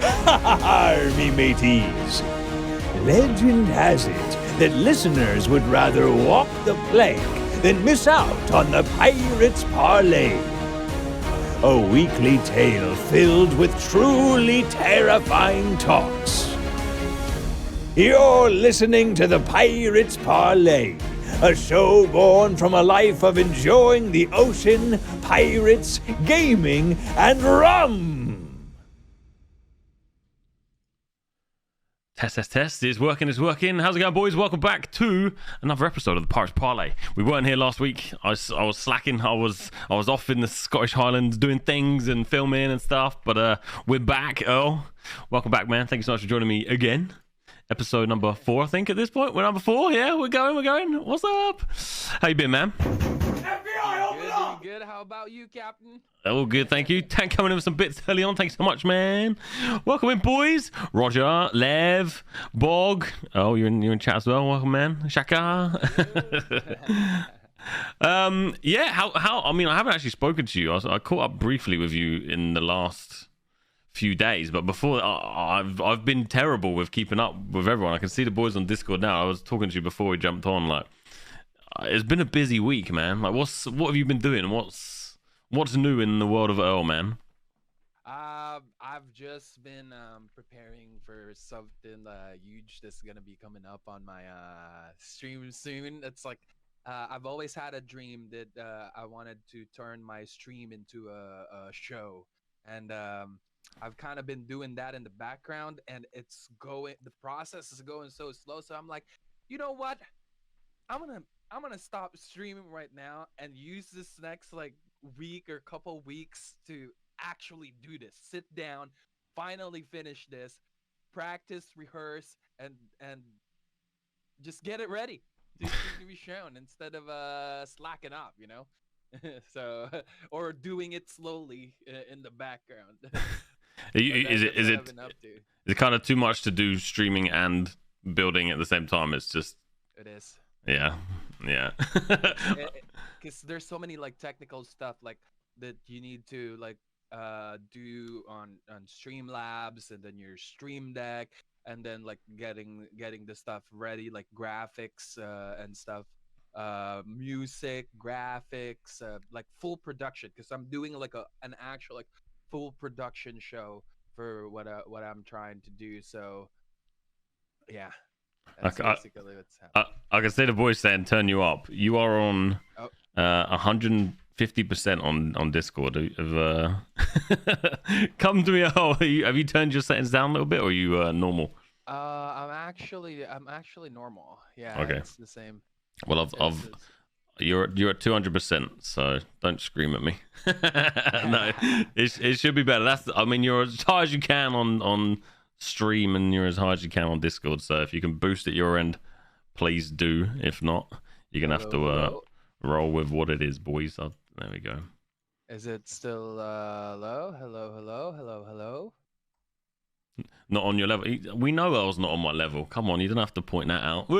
Me mateys. Legend has it that listeners would rather walk the plank than miss out on the Pirates Parley. A weekly tale filled with truly terrifying talks. You're listening to the Pirates Parley, a show born from a life of enjoying the ocean, pirates, gaming, and rum. Test. It's working. How's it going, boys? Welcome back to another episode of the Pirates Parley. We weren't here last week. I was slacking. I was off in the Scottish Highlands doing things and filming and stuff. But we're back, Earl. Welcome back, man. Thank you so much for joining me again. Episode number 4, I think, at this point. We're number 4. Yeah, we're going. What's up? How you been, man? FBI, open up! Good. How about you, Captain? All good, thank you. Tank coming in with some bits early on. Thanks so much, man. Welcome in, boys. Roger, Lev, Bog. Oh, you're in chat as well. Welcome, man. Shaka. Yeah. How? I mean, I haven't actually spoken to you. I caught up briefly with you in the last few days, but before I've been terrible with keeping up with everyone. I can see the boys on Discord now. I was talking to you before we jumped on. Like, it's been a busy week, man. Like, what have you been doing? What's new in the world of Earl, man? I've just been preparing for something huge that's gonna be coming up on my stream soon. It's like I've always had a dream that I wanted to turn my stream into a show, and I've kind of been doing that in the background, and the process is going so slow. So I'm like, you know what? I'm gonna stop streaming right now and use this next week or couple weeks to actually do this. Sit down, finally finish this, practice, rehearse, and just get it ready to be shown instead of slacking up, you know. So, or doing it slowly in the background. Is it kind of too much to do streaming and building at the same time? It is. Yeah. Because there's so many technical stuff that you need to do on Streamlabs, and then your Stream Deck, and then getting the stuff ready, like graphics and stuff, music, graphics, full production. Because I'm doing an actual full production show for what I'm trying to do. So yeah. That's basically what's happening. I can see the voice saying turn you up. You are on 150% on Discord. Come to me. Oh, have you turned your settings down a little bit, or are you normal? I'm actually normal. Yeah. Okay. It's the same. Well, you're at 200%, so don't scream at me. No, it should be better. You're as high as you can on stream, and you're as high as you can on Discord. So if you can boost at your end, please do. If not, you're gonna have to roll with what it is, boys. There we go. Is it still low? Hello? Not on your level. We know Earl's not on my level. Come on, you don't have to point that out.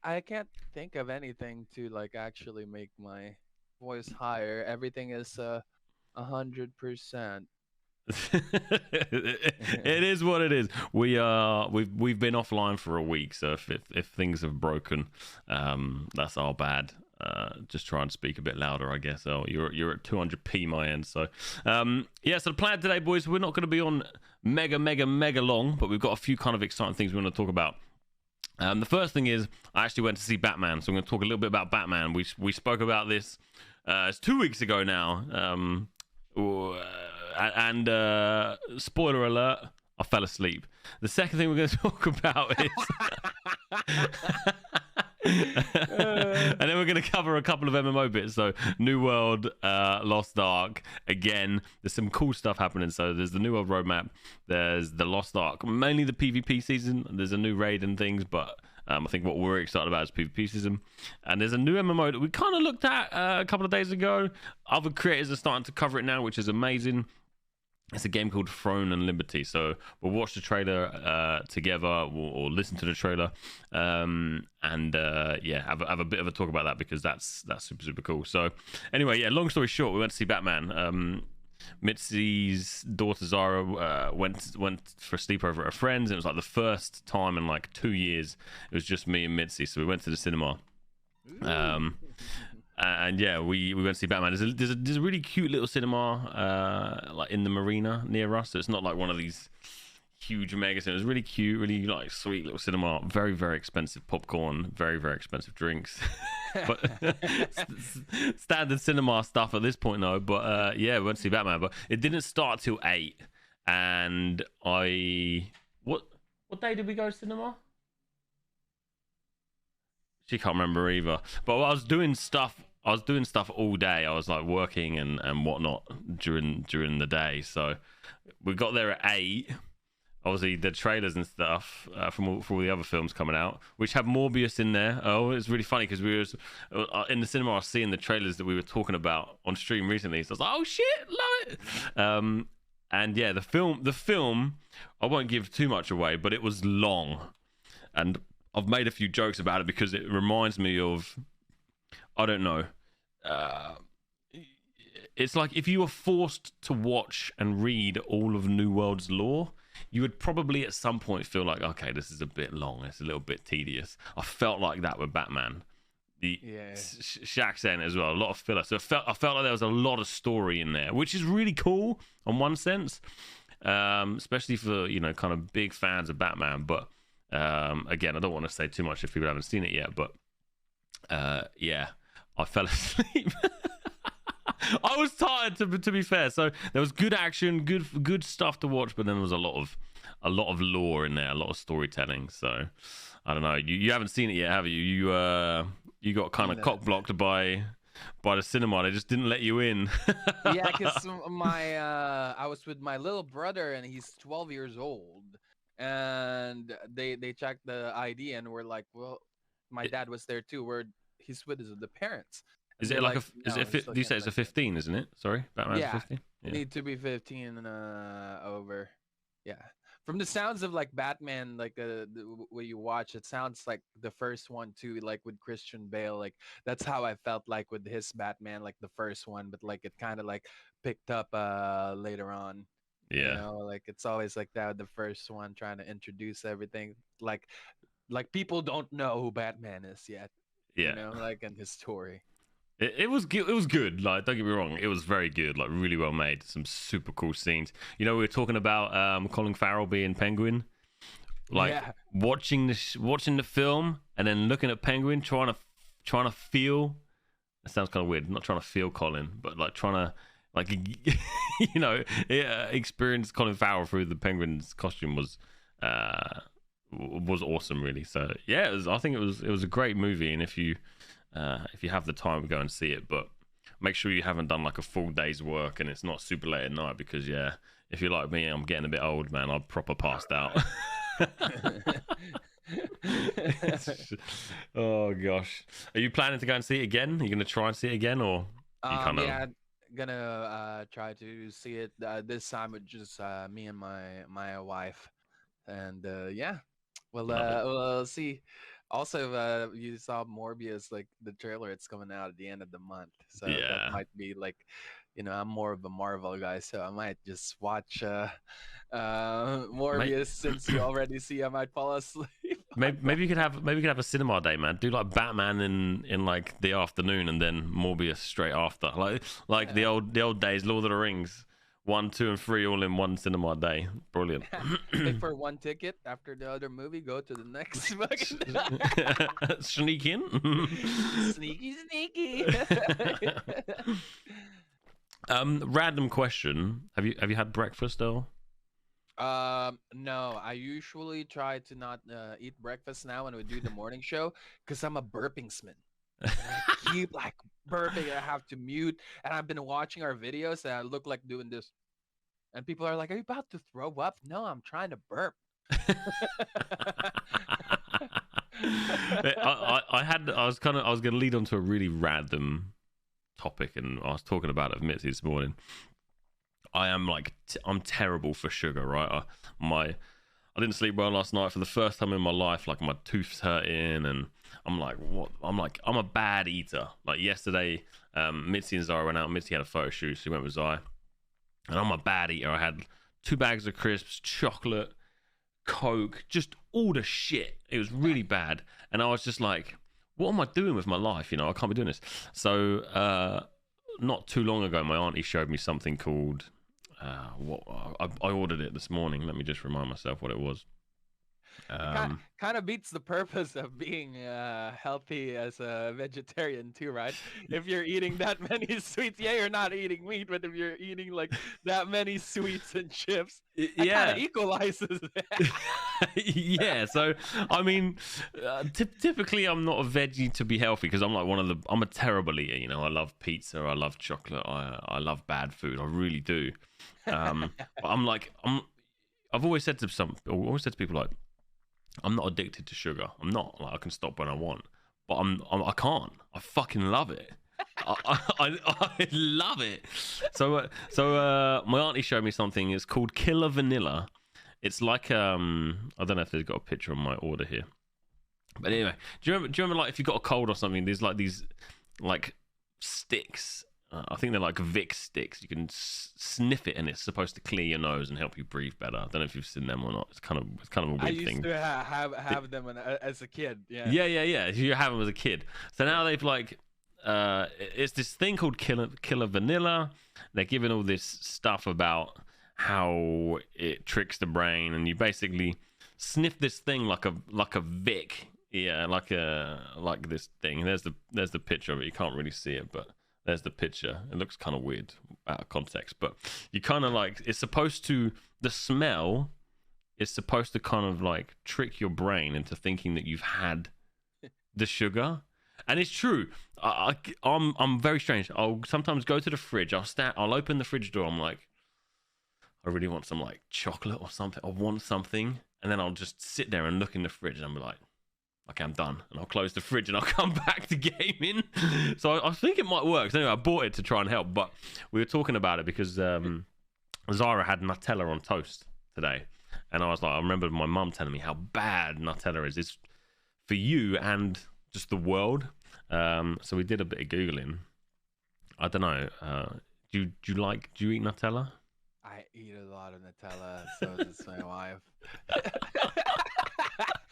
I can't think of anything to actually make my voice higher. Everything is 100%. It is what it is. We've been offline for a week, so if things have broken, that's our bad. Just try and speak a bit louder, I guess. Oh, you're at 200p my end. So yeah, so the plan today, boys, we're not going to be on mega long, but we've got a few kind of exciting things we want to talk about. The first thing is I actually went to see Batman, so I'm going to talk a little bit about Batman. We spoke about this it's 2 weeks ago now, and spoiler alert, I fell asleep. The second thing we're going to talk about is and then we're going to cover a couple of MMO bits. So New World, Lost Ark. Again, there's some cool stuff happening. So there's the New World roadmap, there's the Lost Ark, mainly the PvP season. There's a new raid and things, but I think what we're excited about is PvP season. And there's a new MMO that we kind of looked at a couple of days ago. Other creators are starting to cover it now, which is amazing. It's a game called Throne and Liberty. So we'll watch the trailer together, or listen to the trailer, and have a bit of a talk about that, because that's super cool. So anyway, yeah. Long story short, we went to see Batman. Mitzi's daughter Zara went for a sleepover at a friend's. It was like the first time in like 2 years. It was just me and Mitzi, so we went to the cinema. And yeah, we went to see Batman. There's a really cute little cinema like in the marina near us. So it's not like one of these huge mega cinemas. It's really cute, really like sweet little cinema. Very, very expensive popcorn, very, very expensive drinks. But standard cinema stuff at this point though. But yeah, we went to see Batman, but it didn't start till 8. And what day did we go to cinema? She can't remember either. But I was doing stuff all day. I was like working and whatnot during the day. So we got there at 8. Obviously, the trailers and stuff for all the other films coming out, which have Morbius in there. Oh, it's really funny because we were in the cinema. I was seeing the trailers that we were talking about on stream recently. So I was like, oh shit, love it. And yeah, the film. I won't give too much away, but it was long, and I've made a few jokes about it because it reminds me of, I don't know. It's like if you were forced to watch and read all of New World's lore, you would probably at some point feel like, okay, this is a bit long. It's a little bit tedious. I felt like that with Batman. Shaq's in it as well, a lot of filler. So I felt like there was a lot of story in there, which is really cool on one sense, especially for, kind of big fans of Batman. But again, I don't want to say too much if people haven't seen it yet, but yeah, I fell asleep. I was tired, to be fair. So there was good action, good stuff to watch, but then there was a lot of lore in there, a lot of storytelling. So I don't know. You haven't seen it yet, have you? You got kind of cock blocked by the cinema. They just didn't let you in. Yeah, because I was with my little brother, and he's 12 years old, and they checked the ID, and we're like, well, my dad was there too. He's with the parents. Is it like do you say it's a 15, isn't it? Sorry, Batman's 15? Yeah, need to be 15 over. Yeah. From the sounds of like Batman, like the way you watch, it sounds like the first one too, like with Christian Bale. Like that's how I felt like with his Batman, like the first one, but like it kind of like picked up later on. Yeah. Like it's always like that, the first one trying to introduce everything. Like people don't know who Batman is yet. Yeah. Like in his story. It was good. Like, don't get me wrong, it was very good. Like, really well made. Some super cool scenes. We were talking about Colin Farrell being Penguin. Like watching the film and then looking at Penguin, trying to feel. It sounds kind of weird. Not trying to feel Colin, but like trying to experience Colin Farrell through the Penguin's costume was awesome, really. So yeah, I think it was a great movie, and if you have the time, go and see it, but make sure you haven't done like a full day's work and it's not super late at night, because yeah, if you're like me, I'm getting a bit old, man. I'm proper passed out. Oh gosh, are you planning to go and see it again? Are you gonna try and see it again, or yeah, gonna try to see it this time with just me and my wife, and yeah, we'll see. Also, you saw Morbius, like the trailer. It's coming out at the end of the month, so that might be like, I'm more of a Marvel guy, so I might just watch Morbius since you already see I might fall asleep. maybe you could have a cinema day, man. Do like Batman in like the afternoon, and then Morbius straight after, like the old days, Lord of the Rings. 1, 2, and 3 all in one cinema day. Brilliant. Pay for one ticket after the other movie. Go to the next. Sneak in. Sneaky. Random question. Have you had breakfast though? No. I usually try to not eat breakfast now when we do the morning show, because I'm a burping smith. I keep like burping. I have to mute, and I've been watching our videos, and I look like doing this, and people are like, "Are you about to throw up?" No, I'm trying to burp. I was going to lead on to a really random topic, and I was talking about it with Mitzi this morning. I am like I'm terrible for sugar, right? I didn't sleep well last night for the first time in my life. Like my tooth's hurting, and I'm like, what? I'm a bad eater. Like yesterday, Mitzi and Zara went out. Mitzi had a photo shoot, so she went with Zara, and I'm a bad eater. I had 2 bags of crisps, chocolate, Coke, just all the shit. It was really bad, and I was just like, what am I doing with my life? You know, I can't be doing this. So not too long ago, my auntie showed me something called what I ordered it this morning. Let me just remind myself what it was. Kind of beats the purpose of being healthy as a vegetarian too, right? If you're eating that many sweets, yeah, you're not eating meat, but if you're eating like that many sweets and chips, it kind of equalizes that. Yeah, so I mean, typically I'm not a veggie to be healthy because I'm a terrible eater. You know, I love pizza, I love chocolate, I love bad food, I really do. But I've always said to people like, I'm not addicted to sugar. I'm not. Like, I can stop when I want, but I can't. I fucking love it. I love it. So my auntie showed me something. It's called Killer Vanilla. It's like I don't know if they've got a picture on my order here, but anyway, do you remember like if you got a cold or something? There's like these like sticks. I think they're like Vic sticks. You can sniff it, and it's supposed to clear your nose and help you breathe better. I don't know if you've seen them or not. It's kind of a weird thing. I used to have them as a kid. Yeah. Yeah. You have them as a kid. So now they've like, it's this thing called Killer Vanilla. They're giving all this stuff about how it tricks the brain, and you basically sniff this thing like a Vic. Yeah, like this thing. There's the picture of it. You can't really see it, but. There's the picture. It looks kind of weird out of context, but you kind of like, it's supposed to, the smell is supposed to kind of like trick your brain into thinking that you've had the sugar. And it's true. I'm very strange. I'll sometimes go to the fridge. I'll open the fridge door. I'm like, I really want some like chocolate or something. I want something. And then I'll just sit there and look in the fridge and I'm like, okay, I'm done, and I'll close the fridge and I'll come back to gaming. So I think it might work. So anyway, I bought it to try and help, but we were talking about it because Zara had Nutella on toast today, and I was like, I remember my mum telling me how bad Nutella is. It's for you and just the world. So we did a bit of googling. I don't know. Do you eat Nutella? I eat a lot of Nutella. So does my wife.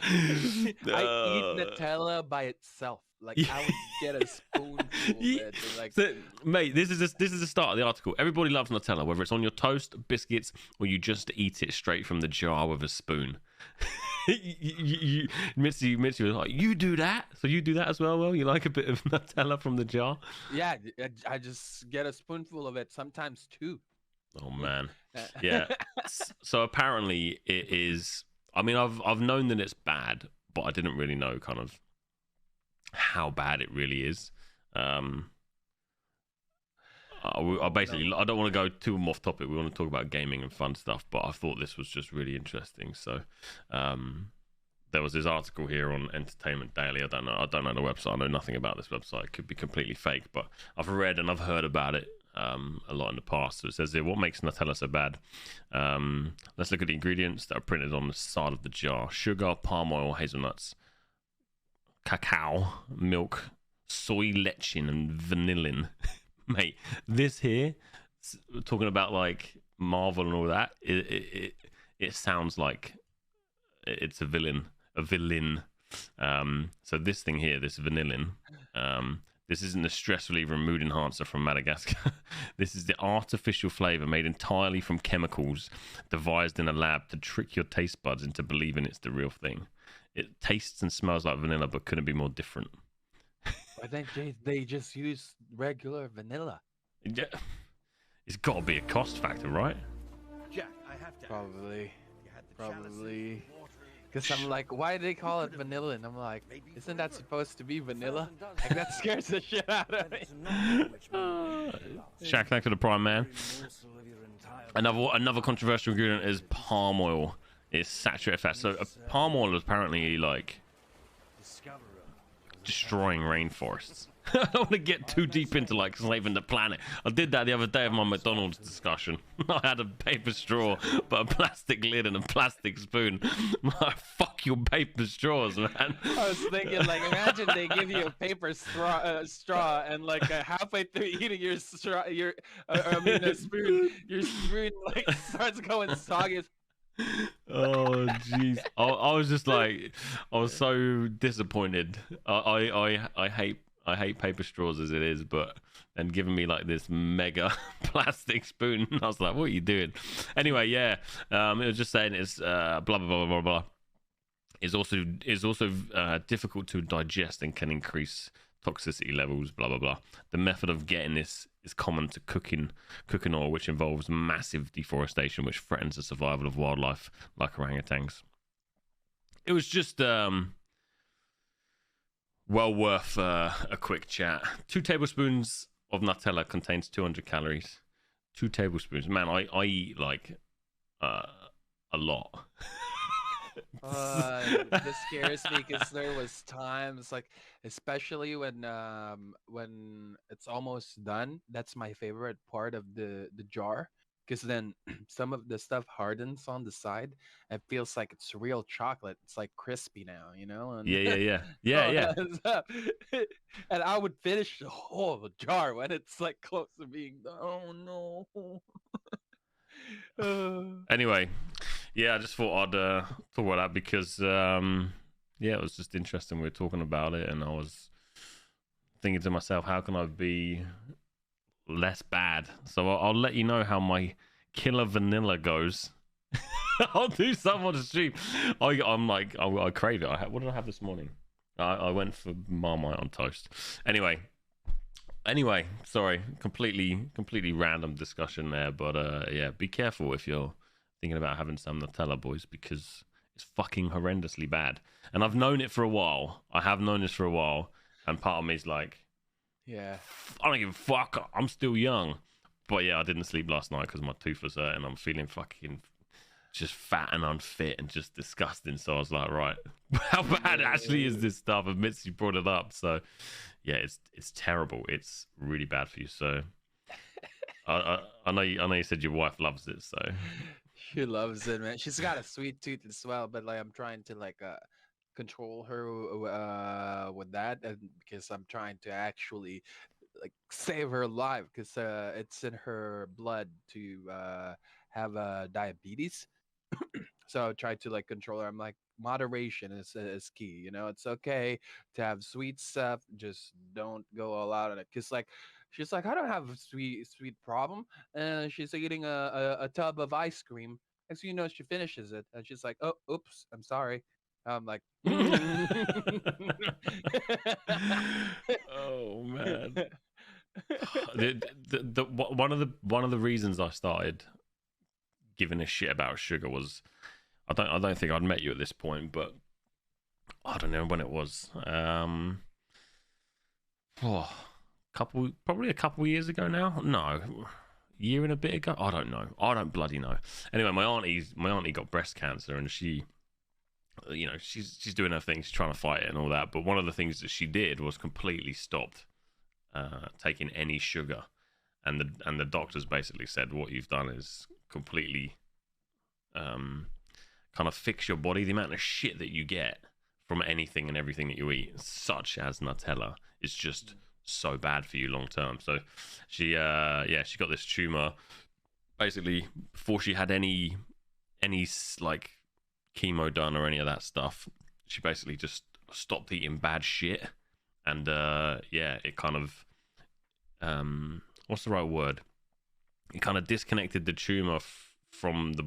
I eat Nutella by itself. Like I would get a spoonful of it. Like, so, mate, this is the start of the article. Everybody loves Nutella, whether it's on your toast, biscuits, or you just eat it straight from the jar with a spoon. Mitzi was like, you do that? So you do that as well? Well, you like a bit of Nutella from the jar? Yeah, I just get a spoonful of it, sometimes 2. Oh man, yeah. So apparently it is. I mean, I've known that it's bad, but I didn't really know kind of how bad it really is. I basically, I don't want to go too off topic. We want to talk about gaming and fun stuff, but I thought this was just really interesting. So there was this article here on Entertainment Daily. I don't know the website. I know nothing about this website. It could be completely fake, but I've read and I've heard about it a lot in the past. So it says here, what makes Nutella so bad? Let's look at the ingredients that are printed on the side of the jar: sugar, palm oil, hazelnuts, cacao, milk, soy lecithin, and vanillin. Mate, this here, talking about like Marvel and all that, it sounds like it's a villain. So this thing here, this vanillin, this isn't a stress reliever and mood enhancer from Madagascar. This is the artificial flavor made entirely from chemicals devised in a lab to trick your taste buds into believing it's the real thing. It tastes and smells like vanilla, but couldn't be more different. I think they just use regular vanilla. Yeah, it's got to be a cost factor, right? Jack, I have to Probably. Because I'm like, why do they call it vanilla? And I'm like, isn't that supposed to be vanilla? Like, that scares the shit out of me. Shaq, thanks for the prime, man. Another controversial ingredient is palm oil. It's saturated fat. So palm oil is apparently like destroying rainforests. I don't want to get too deep into like saving the planet. I did that the other day of my McDonald's discussion. I had a paper straw, but a plastic lid and a plastic spoon. Fuck your paper straws, man. I was thinking, like, imagine they give you a paper straw, and like halfway through eating your straw, the spoon, your spoon like starts going soggy. Oh jeez, I was just like, I was so disappointed. I hate paper straws as it is, but and giving me like this mega plastic spoon, I was like, what are you doing? Anyway, yeah, it was just saying it's blah blah blah blah blah. Is also difficult to digest and can increase toxicity levels. Blah blah blah. The method of getting this is common to cooking oil, which involves massive deforestation, which threatens the survival of wildlife like orangutans. It was just well worth a quick chat. 2 tablespoons of Nutella contains 200 calories. 2 tablespoons, man. I eat like a lot. This scares me because there was times like, especially when it's almost done. That's my favorite part of the jar, because then some of the stuff hardens on the side. It feels like it's real chocolate. It's like crispy now, you know. And Yeah. and I would finish the whole jar when it's like close to being done. Oh no. Anyway, yeah, I just thought I'd talk about that because it was just interesting. We were talking about it, and I was thinking to myself, how can I be less bad? So I'll let you know how my killer vanilla goes. I'll do some on the stream. I'm like, I crave it. What did I have this morning? I went for Marmite on toast. Anyway, sorry, completely random discussion there, but yeah, be careful if you're thinking about having some Nutella, boys, because it's fucking horrendously bad. And I've known it for a while. I have known this for a while, and part of me is like, yeah, I don't give a fuck. I'm still young. But yeah, I didn't sleep last night because my tooth was hurting. I'm feeling fucking just fat and unfit and just disgusting. So I was like, right, how bad actually is this stuff? And Mitzi brought it up, so yeah, it's terrible. It's really bad for you. So I know you said your wife loves it. So she loves it, man. She's got a sweet tooth as well, but like I'm trying to like control her with that, and because I'm trying to actually like save her life, because it's in her blood to have diabetes. So I try to like control her. I'm like, moderation is key. You know, it's okay to have sweet stuff, just don't go all out on it. Cause like she's like, I don't have a sweet problem, and she's eating a tub of ice cream. And so you know, she finishes it, and she's like, oh, oops, I'm sorry. I'm like, oh man. One of the reasons I started giving a shit about sugar was I don't think I'd met you at this point, but I don't know when it was. Probably a couple years ago now. No, year and a bit ago. I don't know. I don't bloody know. Anyway, my auntie got breast cancer, and she, you know, she's doing her thing. She's trying to fight it and all that. But one of the things that she did was completely stopped taking any sugar, and the doctors basically said what you've done is completely kind of fix your body. The amount of shit that you get from anything and everything that you eat, such as Nutella, is just so bad for you long term. So she got this tumor basically before she had any like chemo done or any of that stuff. She basically just stopped eating bad shit, and it kind of what's the right word? It kind of disconnected the tumor from the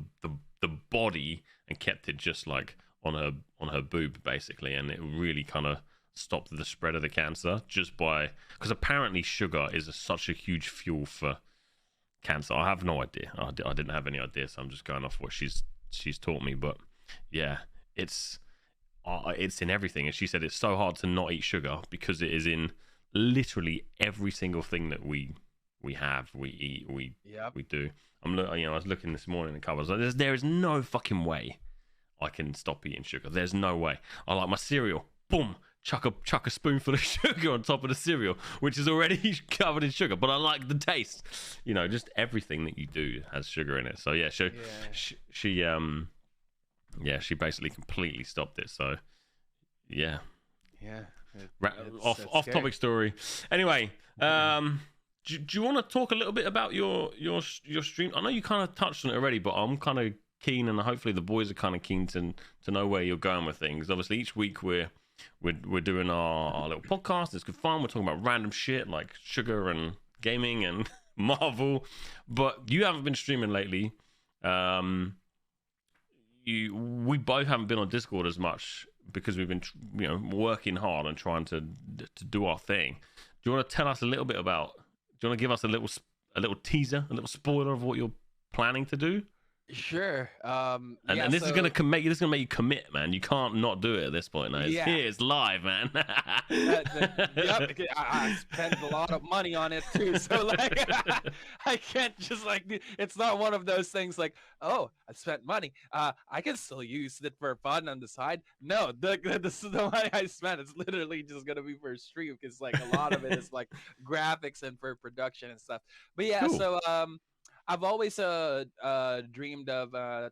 body and kept it just like on her boob basically, and it really kind of stopped the spread of the cancer just by, because apparently sugar is such a huge fuel for cancer. I have no idea. I didn't have any idea, so I'm just going off what she's taught me. But yeah, it's in everything, and she said it's so hard to not eat sugar because it is in literally every single thing that we have, we eat, we do. I was looking this morning in the covers. Like, there is no fucking way I can stop eating sugar. There's no way. I like my cereal. Boom, chuck a spoonful of sugar on top of the cereal, which is already covered in sugar, but I like the taste. You know, just everything that you do has sugar in it. So yeah, she basically completely stopped it. So yeah. Off topic story. Anyway, do you want to talk a little bit about your stream? I know you kind of touched on it already, but I'm kind of keen, and hopefully the boys are kind of keen to know where you're going with things. Obviously, each week we're doing our little podcast. It's good fun. We're talking about random shit like sugar and gaming and Marvel, but you haven't been streaming lately. We both haven't been on Discord as much because we've been working hard and trying to do our thing. Do you want to tell us a little bit about? Do you want to give us a little teaser, a little spoiler of what you're planning to do? Sure. And this is gonna make you commit, man. You can't not do it at this point. Now it's here, it's live, man. Yep. I spent a lot of money on it too, so like I can't just like. It's not one of those things like, oh, I spent money. I can still use it for fun on the side. No, this is the money I spent. It's literally just gonna be for stream because like a lot of it is like graphics and for production and stuff. But yeah, cool. So I've always dreamed of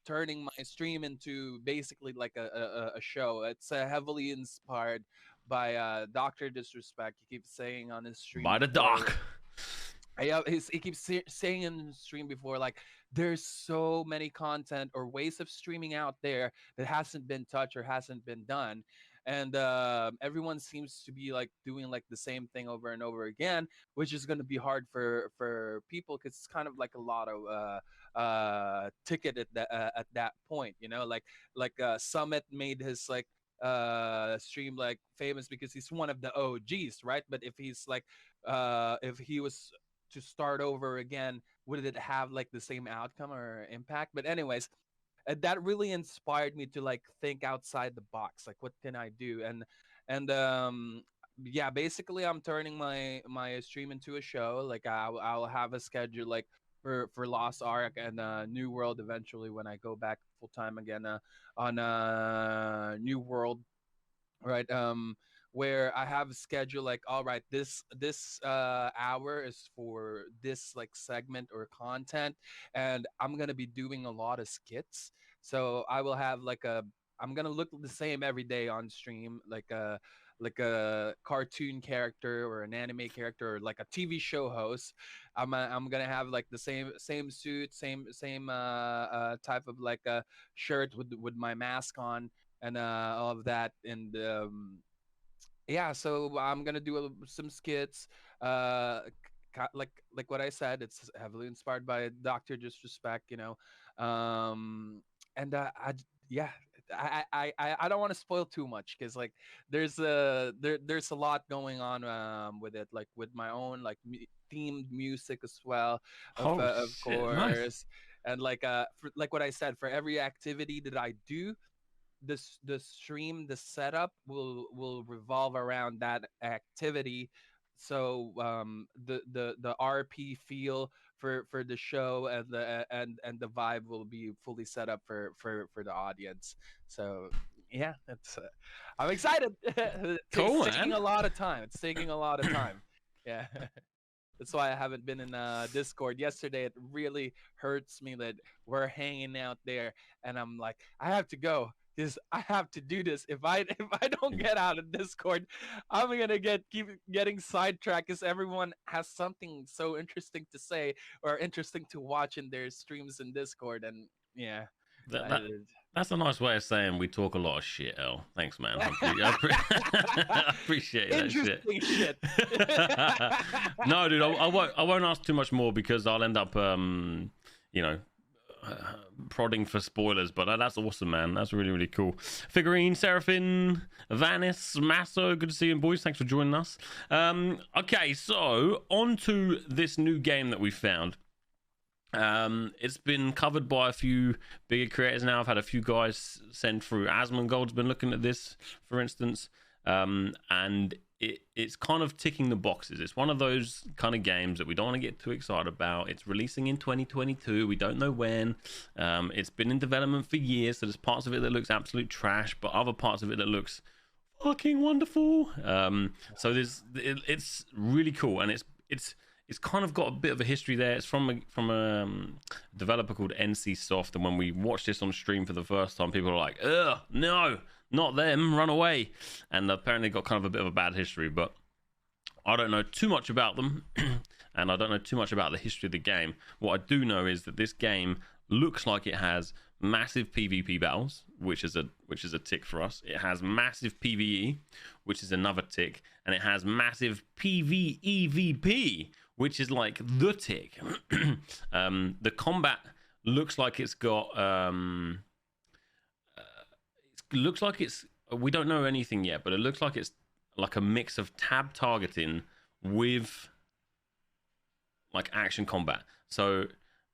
turning my stream into basically like a show. It's heavily inspired by Dr. Disrespect. He keeps saying on his stream. By the doc. Yeah, he keeps saying in the stream before, like, there's so many content or ways of streaming out there that hasn't been touched or hasn't been done. And everyone seems to be like doing like the same thing over and over again, which is going to be hard for people because it's kind of like a lot of ticket at that point, you know, like Summit made his like stream like famous because he's one of the OGs, right? But if he's like if he was to start over again, would it have like the same outcome or impact? But anyways, that really inspired me to like think outside the box, like what can I do? And yeah, basically I'm turning my stream into a show. Like I'll have a schedule like for Lost Ark and New World eventually when I go back full time again on New World, right? Where I have a schedule like, all right, this hour is for this like segment or content, and I'm gonna be doing a lot of skits. So I will have like I'm gonna look the same every day on stream, like a cartoon character or an anime character or like a TV show host. I'm gonna have like the same suit, same type of like a shirt with my mask on and all of that. And yeah, so I'm gonna do some skits. Like what I said, it's heavily inspired by Dr. Disrespect, you know. And yeah, I don't want to spoil too much because like there's a lot going on with it, like with my own like themed music as well, of course. Nice. And like like what I said, for every activity that I do, the stream, the setup will revolve around that activity. So the RP feel for the show and the vibe will be fully set up for the audience. So yeah, it's I'm excited. Cool, it's taking a lot of time. It's taking a lot of time. Yeah. That's why I haven't been in Discord. Yesterday, it really hurts me that we're hanging out there, and I'm like, I have to go because I have to do this. If I don't get out of Discord, I'm gonna keep getting sidetracked because everyone has something so interesting to say or interesting to watch in their streams in Discord, and yeah. That's a nice way of saying we talk a lot of shit, El. Thanks, man. I appreciate that shit. No, dude, I won't ask too much more because I'll end up, prodding for spoilers. But that's awesome, man. That's really, really cool. Figurine, Seraphin, Vanis, Masso, good to see you, boys. Thanks for joining us. Okay, so on to this new game that we found. It's been covered by a few bigger creators now. I've had a few guys send through. Asmongold's been looking at this, for instance, and it's kind of ticking the boxes. It's one of those kind of games that we don't want to get too excited about. It's releasing in 2022. We don't know when. It's been in development for years, so there's parts of it that looks absolute trash, but other parts of it that looks fucking wonderful. So it's really cool, and it's kind of got a bit of a history there. It's from a developer called NC Soft, and when we watched this on stream for the first time, people were like, "Ugh, no, not them, run away!" And apparently got kind of a bit of a bad history. But I don't know too much about them, and I don't know too much about the history of the game. What I do know is that this game looks like it has massive PvP battles, which is a tick for us. It has massive PvE, which is another tick, and it has massive PvEVP, which is like the tick. The combat looks like it's got looks like it's, we don't know anything yet, but it looks like it's like a mix of tab targeting with like action combat. So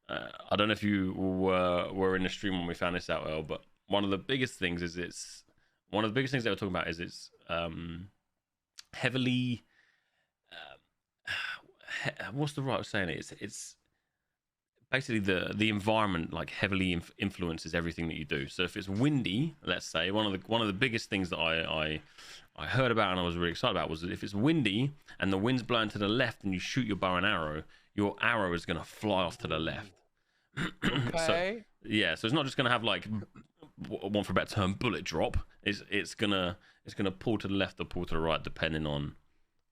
I don't know if you were in the stream when we found this out, Earl, but one of the biggest things they were talking about is it's heavily what's the right way of saying it? It's basically the environment like heavily influences everything that you do. So if it's windy, let's say, one of the biggest things that I heard about and I was really excited about was that if it's windy and the wind's blowing to the left and you shoot your bow and arrow, your arrow is going to fly off to the left. Okay. So it's not just going to have like, one for a better term, bullet drop. It's gonna pull to the left or pull to the right depending on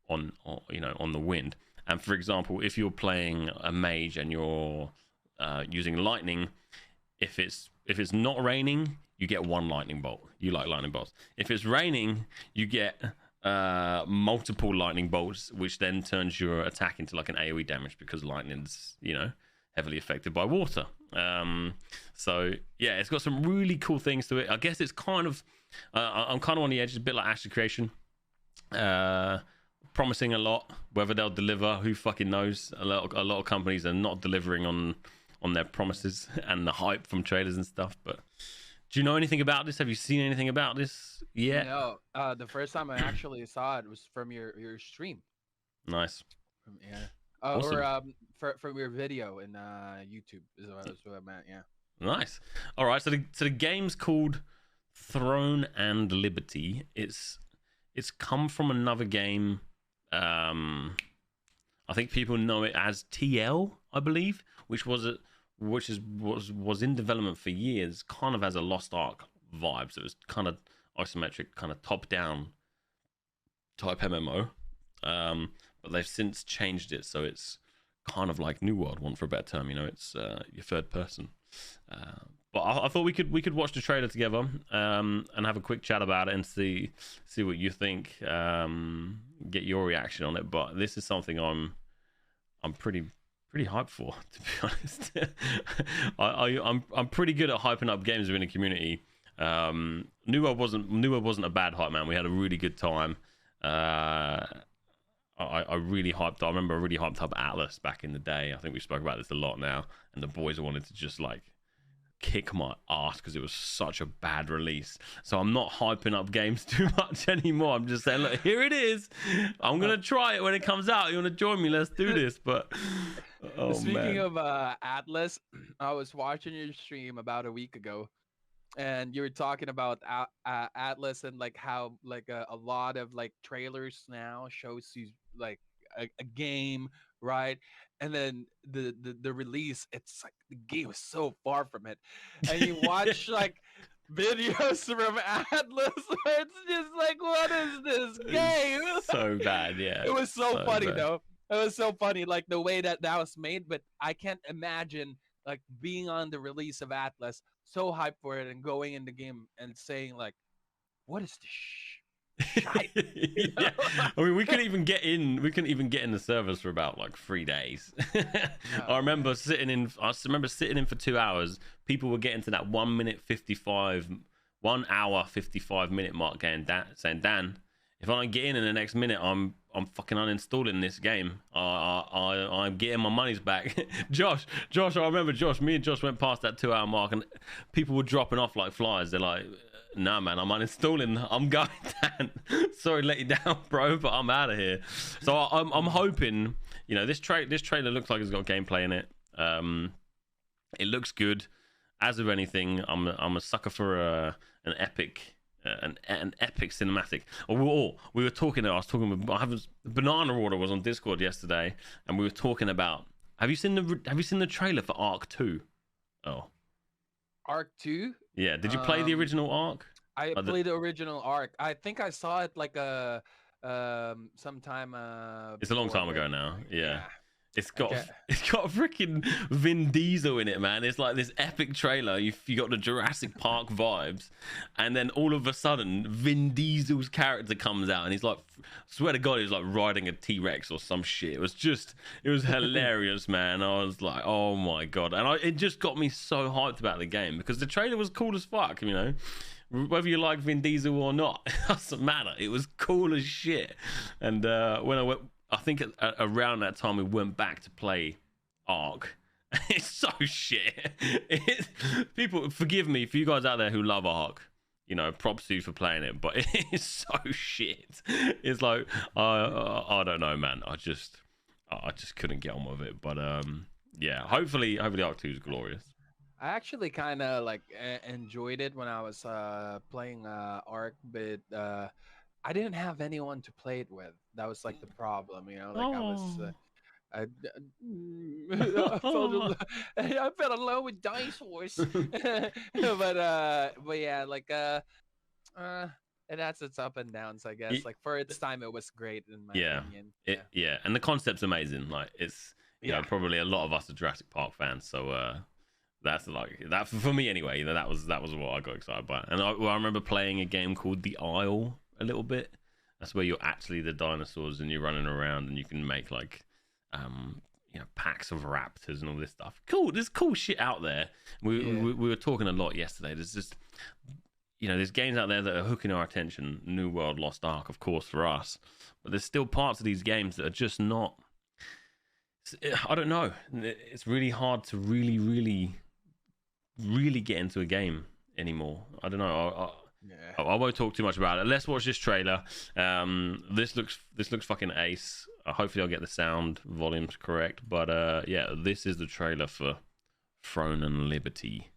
the wind. And for example, if you're playing a mage and you're using lightning, if it's not raining, you get one lightning bolt. You like lightning bolts. If it's raining, you get multiple lightning bolts, which then turns your attack into like an AoE damage because lightning's heavily affected by water. So yeah, it's got some really cool things to it. I guess it's kind of I'm kind of on the edge, a bit like Astral Creation. Promising a lot. Whether they'll deliver, who fucking knows? A lot of companies are not delivering on their promises and the hype from trailers and stuff. But do you know anything about this? Have you seen anything about this yet? No, the first time I actually saw it was from your stream. Nice. Yeah. Awesome. Or from your video in YouTube is what I meant. Yeah. Nice. All right. So the game's called Throne and Liberty. It's come from another game. I think people know it as TL, I believe, which was in development for years, kind of as a Lost Ark vibe. So it was kind of isometric, kind of top-down type MMO. But they've since changed it, so it's kind of like New World, one for a better term. It's your third person. But I thought we could watch the trailer together and have a quick chat about it and see what you think, get your reaction on it. But this is something I'm pretty hyped for, to be honest. I'm pretty good at hyping up games within the community. New World wasn't a bad hype, man. We had a really good time. I really hyped. I remember I really hyped up Atlas back in the day. I think we spoke about this a lot now, and the boys wanted to just like kick my ass because it was such a bad release. So I'm not hyping up games too much anymore. I'm just saying, look, here it is. I'm gonna try it when it comes out. You want to join me? Let's do this. But Speaking of Atlas, I was watching your stream about a week ago, and you were talking about Atlas and like how like a lot of like trailers now shows you like a game, right? And then the release, it's like the game is so far from it, and you watch like videos from Atlas where it's just like, what is this game? So bad. Yeah, it was so funny bad. though. It was so funny, like the way that was made. But I can't imagine like being on the release of Atlas, so hyped for it, and going in the game and saying like, what is this yeah. I mean, we couldn't even get in the servers for about like 3 days. I remember sitting in for 2 hours. People were getting to that 1 hour 55 minute mark, saying, Dan, if I don't get in the next minute, I'm fucking uninstalling this game. I'm getting my money's back. Josh, I remember me and Josh went past that 2 hour mark, and people were dropping off like flies. They're like, nah, man, I'm uninstalling. I'm going, Dan. Sorry to let you down, bro, but I'm out of here. So I'm hoping, this trailer looks like it's got gameplay in it. It looks good. As with anything, I'm a sucker for an epic an epic cinematic. We were talking. I was talking with. Banana Order was on Discord yesterday, and we were talking about. Have you seen the trailer for Arc 2? Oh, Arc 2? Yeah. Did you play the original Arc? I played the original Arc. I think I saw it like sometime. It's a long before, time ago now. Yeah. It's got Okay. it's got freaking Vin Diesel in it, man. It's like this epic trailer. You got the Jurassic Park vibes, and then all of a sudden, Vin Diesel's character comes out, and he's like, swear to God, he's like riding a T-Rex or some shit. It was hilarious, man. I was like, oh my God, and it just got me so hyped about the game because the trailer was cool as fuck, you know. Whether you like Vin Diesel or not, it doesn't matter. It was cool as shit, and when I think around that time we went back to play Ark. It's so shit. People, forgive me for you guys out there who love Ark. You know, props to you for playing it, but it is so shit. It's like I don't know, man. I just couldn't get on with it. But yeah, hopefully Ark 2 is glorious. I actually kind of like enjoyed it when I was playing Arc, but I didn't have anyone to play it with. That was like the problem, you know. Like I felt alone with dinosaurs. but yeah, like it has its up and downs, I guess. Like for its time, it was great in my opinion. Yeah, and the concept's amazing. Like it's you know probably a lot of us are Jurassic Park fans, so that's like that for me anyway. You know, that was what I got excited by. And I remember playing a game called The Isle a little bit. That's where you're actually the dinosaurs and you're running around and you can make like you know, packs of raptors and all this stuff. Cool, there's cool shit out there. We were talking a lot yesterday. There's just you know, there's games out there that are hooking our attention. New World, Lost Ark, of course, for us. But there's still parts of these games that are just not. I don't know. It's really hard to really get into a game anymore. I don't know. I won't talk too much about it. Let's watch this trailer. This looks fucking ace. Hopefully I'll get the sound volumes correct. But yeah, this is the trailer for Throne and Liberty.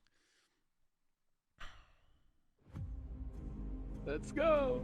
Let's go.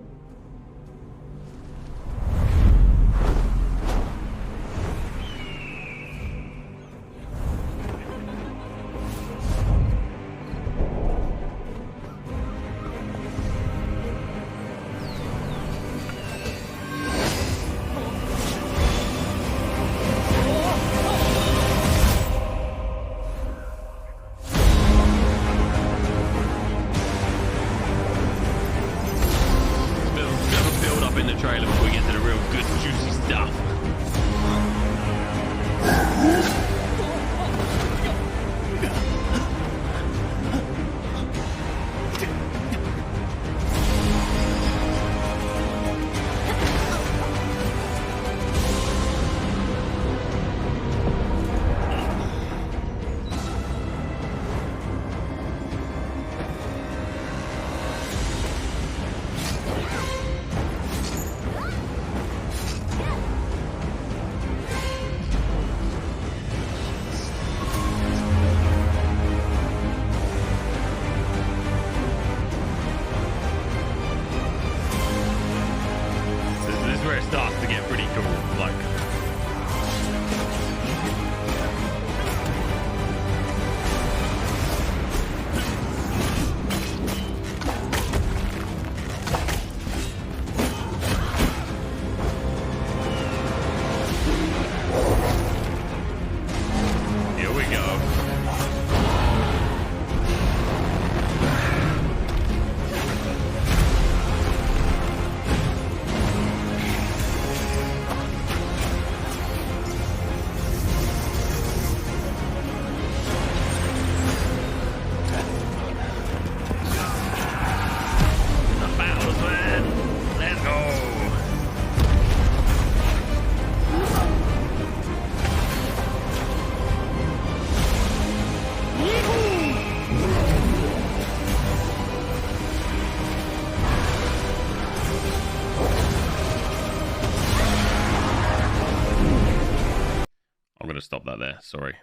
Stop that there. Sorry.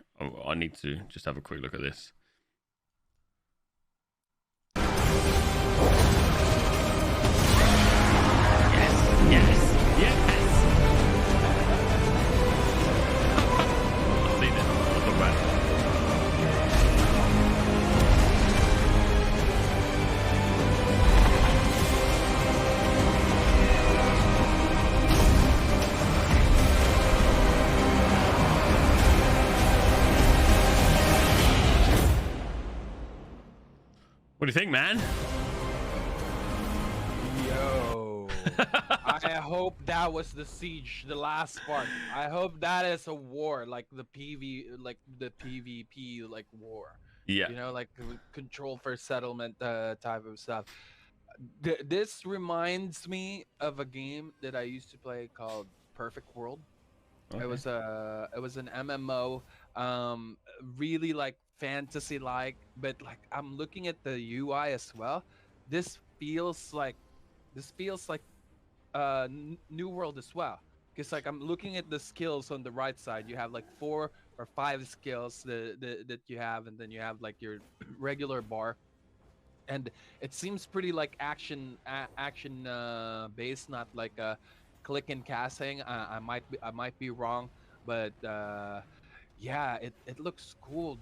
I need to just have a quick look at this. do you think, man? Yo, I hope that was the siege, the last part. I hope that is a war, like the PvP, like war. Yeah. You know, like control for settlement type of stuff. This reminds me of a game that I used to play called Perfect World. Okay. It was an MMO, really like fantasy like, but like I'm looking at the UI as well. This feels like New World as well. Because like I'm looking at the skills on the right side. You have like 4 or 5 skills that you have, and then you have like your regular bar. And it seems pretty like action based, not like click and casting. I might be wrong, but yeah, it looks cool.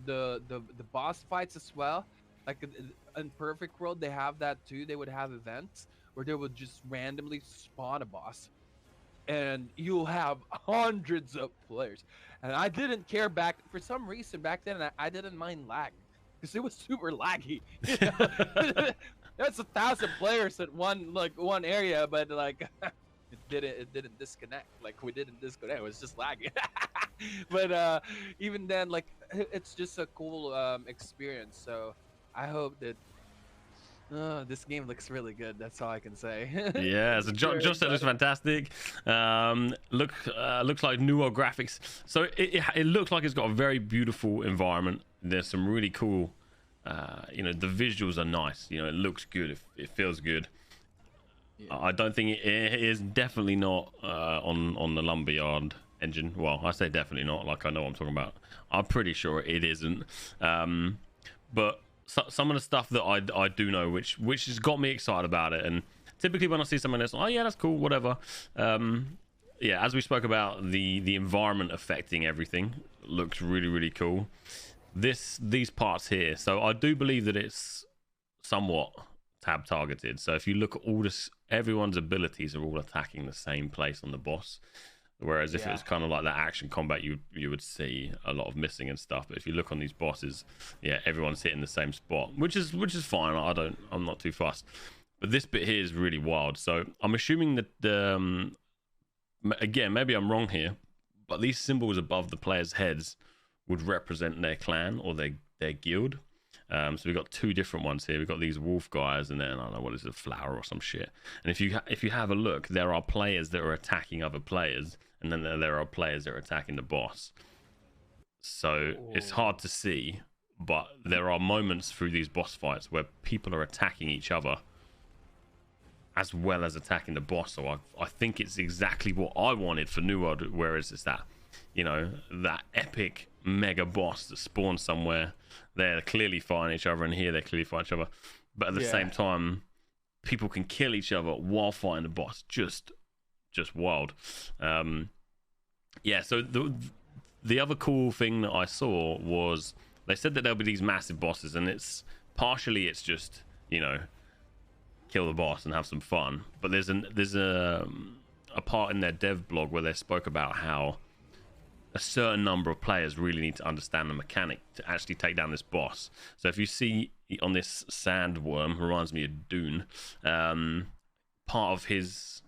The boss fights as well. Like in Perfect World, they have that too. They would have events where they would just randomly spawn a boss, and you'll have hundreds of players. And I didn't care back for some reason back then. I didn't mind lag because it was super laggy. You know? That's 1,000 players at one area, but like it didn't disconnect. Like we didn't disconnect. It was just lagging. But even then, like it's just a cool experience. So I hope that this game looks really good. That's all I can say. Yeah, so Josh said it's fantastic. Looks like newer graphics. So it looks like it's got a very beautiful environment. There's some really cool, the visuals are nice. You know, it looks good. It feels good. Yeah. I don't think it is definitely not on the Lumberyard engine. Well, I say definitely not. Like I know what I'm talking about. I'm pretty sure it isn't. But some of the stuff that I do know, which has got me excited about it, and typically when I see something else, oh yeah, that's cool, whatever. Yeah, as we spoke about, the environment affecting everything looks really, really cool. These parts here, so I do believe that it's somewhat tab targeted. So if you look at all this, everyone's abilities are all attacking the same place on the boss. Whereas if it was kind of like that action combat, you would see a lot of missing and stuff. But if you look on these bosses, yeah, everyone's hitting the same spot, which is fine. I'm not too fussed. But this bit here is really wild. So I'm assuming that again, maybe I'm wrong here, but these symbols above the players' heads would represent their clan or their guild. So we've got 2 different ones here. We've got these wolf guys, and then I don't know what is it, a flower or some shit. And if you have a look, there are players that are attacking other players, and then there are players that are attacking the boss. So it's hard to see, but there are moments through these boss fights where people are attacking each other as well as attacking the boss. So I think it's exactly what I wanted for New World, whereas it's that, that epic mega boss that spawns somewhere. They're clearly fighting each other, and here they're clearly fighting each other. But at the same time, people can kill each other while fighting the boss. Just wild. Yeah, so the other cool thing that I saw was they said that there'll be these massive bosses, and it's just, kill the boss and have some fun. But there's a part in their dev blog where they spoke about how a certain number of players really need to understand the mechanic to actually take down this boss. So if you see on this sandworm, reminds me of Dune, part of his,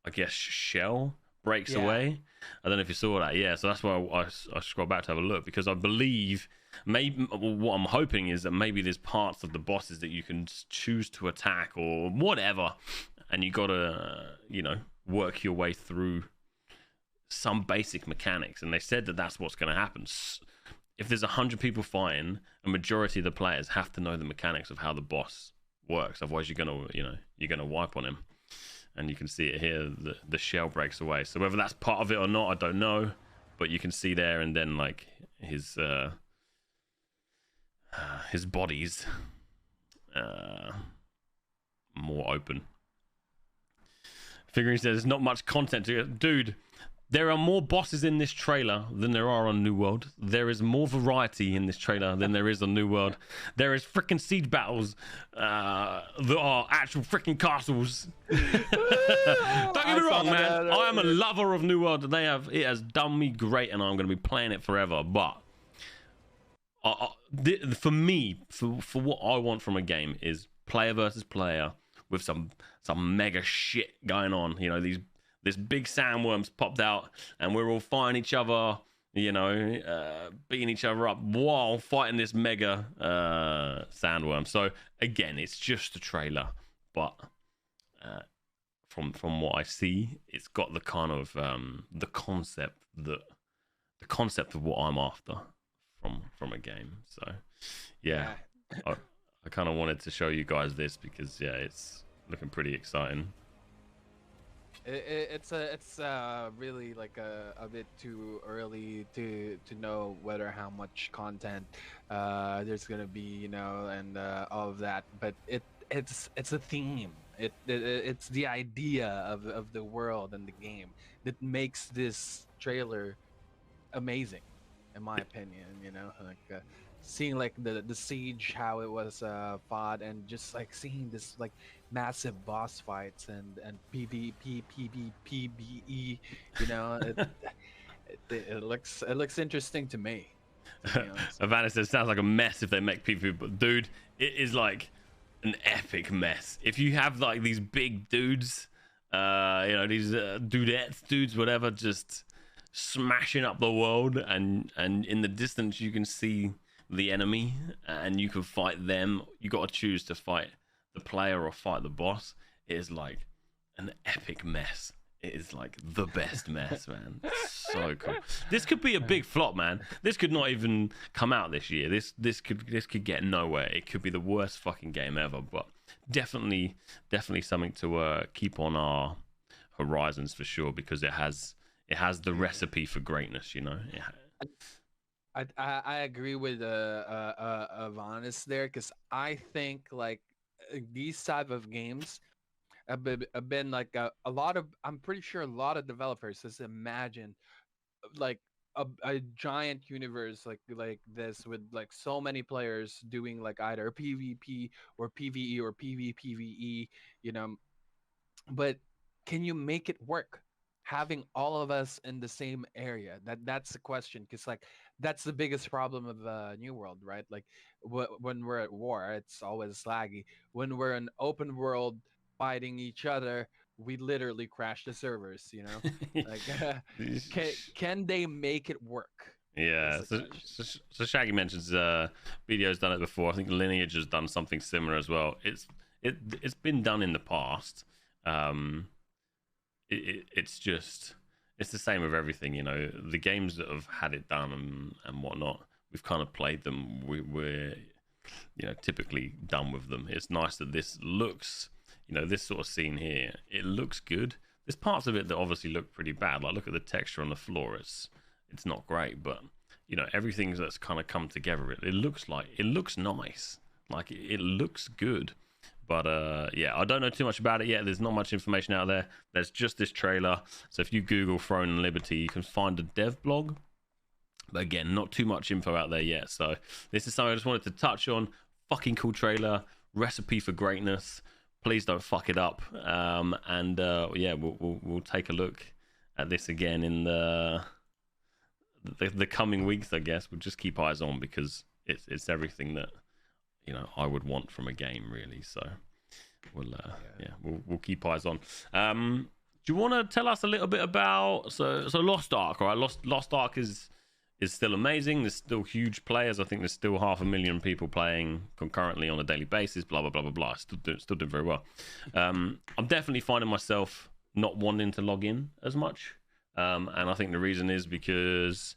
I guess, shell breaks away. I don't know if you saw that. Yeah, so that's why I scroll back to have a look, because I believe maybe what I'm hoping is that maybe there's parts of the bosses that you can choose to attack or whatever, and you gotta work your way through some basic mechanics. And they said that that's what's going to happen. If there's 100 people fighting, a majority of the players have to know the mechanics of how the boss works. Otherwise, you're gonna wipe on him. And you can see it here. The shell breaks away. So whether that's part of it or not, I don't know. But you can see there, and then like his body's more open. Figuring says there's not much content to it, dude. There are more bosses in this trailer than there are on New World. There is more variety in this trailer than there is on New World. There is freaking siege battles that are actual freaking castles. Don't get me wrong, man. I am a lover of New World. It has done me great, and I'm going to be playing it forever. But For me, for what I want from a game is player versus player with some mega shit going on. You know, this big sandworms popped out and we're all fighting each other. You know, beating each other up while fighting this mega sandworm. So again, it's just a trailer, but from what I see, it's got the kind of the concept of what I'm after from a game. So yeah. I kind of wanted to show you guys this because it's looking pretty exciting. It's really like a bit too early to know whether how much content there's gonna be, you know, and all of that. But it's a theme. It's the idea of the world and the game that makes this trailer amazing, in my opinion. You know, like seeing like the siege, how it was fought, and just like seeing this like massive boss fights and PvP, PvPvE. You know, it looks interesting to me. To be honest. Havana says sounds like a mess if they make PvP, but dude, it is like an epic mess. If you have like these big dudes, you know, these dudettes, dudes, whatever, just smashing up the world, and in the distance you can see the enemy and you can fight them. You got to choose to fight the player or fight the boss. It is like an epic mess. It is like the best mess, man. It's so cool. This could be a big flop, man. This could not even come out this year. This could get nowhere. It could be the worst fucking game ever. But definitely something to keep on our horizons for sure, because it has the recipe for greatness. You know. I agree with Vanis there, because I think like these type of games have been like a lot of, I'm pretty sure a lot of developers has imagined like a giant universe like this with like so many players doing like either PvP or PvE or PvPvE, you know. But can you make it work having all of us in the same area? That's the question, because like that's the biggest problem of New World, right? Like when we're at war, it's always laggy. When we're in open world fighting each other, we literally crash the servers, you know. Like can they make it work? Yeah, so Shaggy mentions video's done it before. I think Lineage has done something similar as well. It's been done in the past. It's the same with everything, you know. The games that have had it done and whatnot, we've kind of played them. We're you know, typically done with them. It's nice that this looks, you know, this sort of scene here, it looks good. There's parts of it that obviously look pretty bad. Like look at the texture on the floor. It's not great, but you know, everything that's kind of come together. It looks nice. Like it looks good. But yeah, I don't know too much about it yet. There's not much information out there. There's just this trailer. So if you Google Throne and Liberty, you can find a dev blog. But again, not too much info out there yet. So this is something I just wanted to touch on. Fucking cool trailer. Recipe for greatness. Please don't fuck it up. And yeah, we'll take a look at this again in the coming weeks, I guess. We'll just keep eyes on, because it's everything that, you know, I would want from a game, really. So we'll keep eyes on. Do you want to tell us a little bit about so Lost Ark? All right, Lost Ark is still amazing. There's still huge players. I think there's still 500,000 people playing concurrently on a daily basis. Blah blah blah blah blah. Still doing very well. I'm definitely finding myself not wanting to log in as much, and I think the reason is because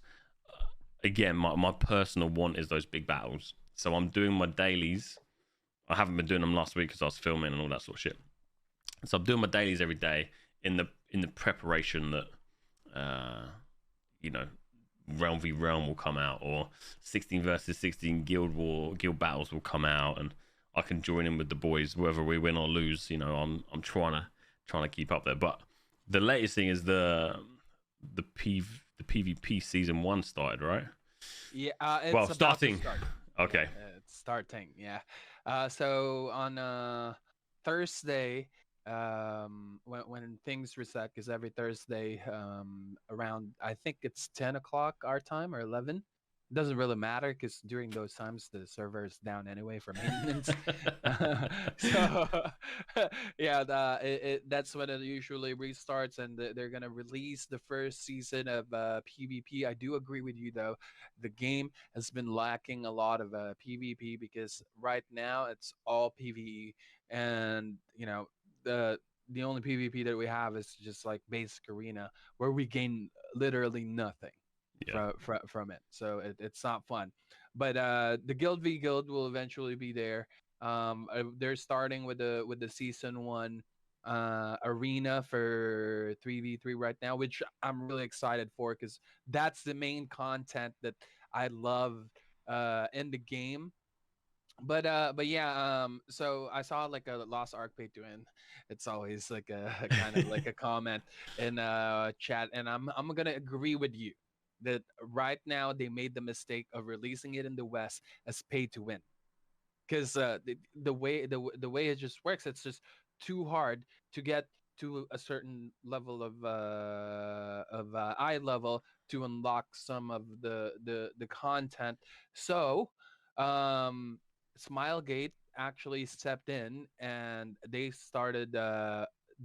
again, my personal want is those big battles. So I'm doing my dailies. I haven't been doing them last week because I was filming and all that sort of shit. So I'm doing my dailies every day in the preparation that you know, Realm v Realm will come out, or 16 versus 16 guild battles will come out, and I can join in with the boys whether we win or lose. You know, I'm trying to keep up there. But the latest thing is the PvP season 1 started, right? Yeah, it's well, about starting. to start. Okay. Yeah, it's starting. Yeah. So on Thursday, when things reset, because every Thursday, around I think it's 10 o'clock our time or 11, doesn't really matter because during those times the server is down anyway for maintenance. So yeah, that's when it usually restarts, and they're gonna release the first season of PvP. I do agree with you though, the game has been lacking a lot of PvP because right now it's all PvE, and the only PvP that we have is just like basic arena where we gain literally nothing Yeah. from it. So it's not fun. But the Guild v Guild will eventually be there. They're starting with the season one arena for 3v3 right now, which I'm really excited for because that's the main content that I love in the game. But yeah, so I saw like a lost arc pay to win. It's always like a kind of like a comment in chat, and I'm gonna agree with you that right now they made the mistake of releasing it in the West as pay to win, because the way it just works, it's just too hard to get to a certain level of eye level to unlock some of the content. So um Smilegate actually stepped in and they started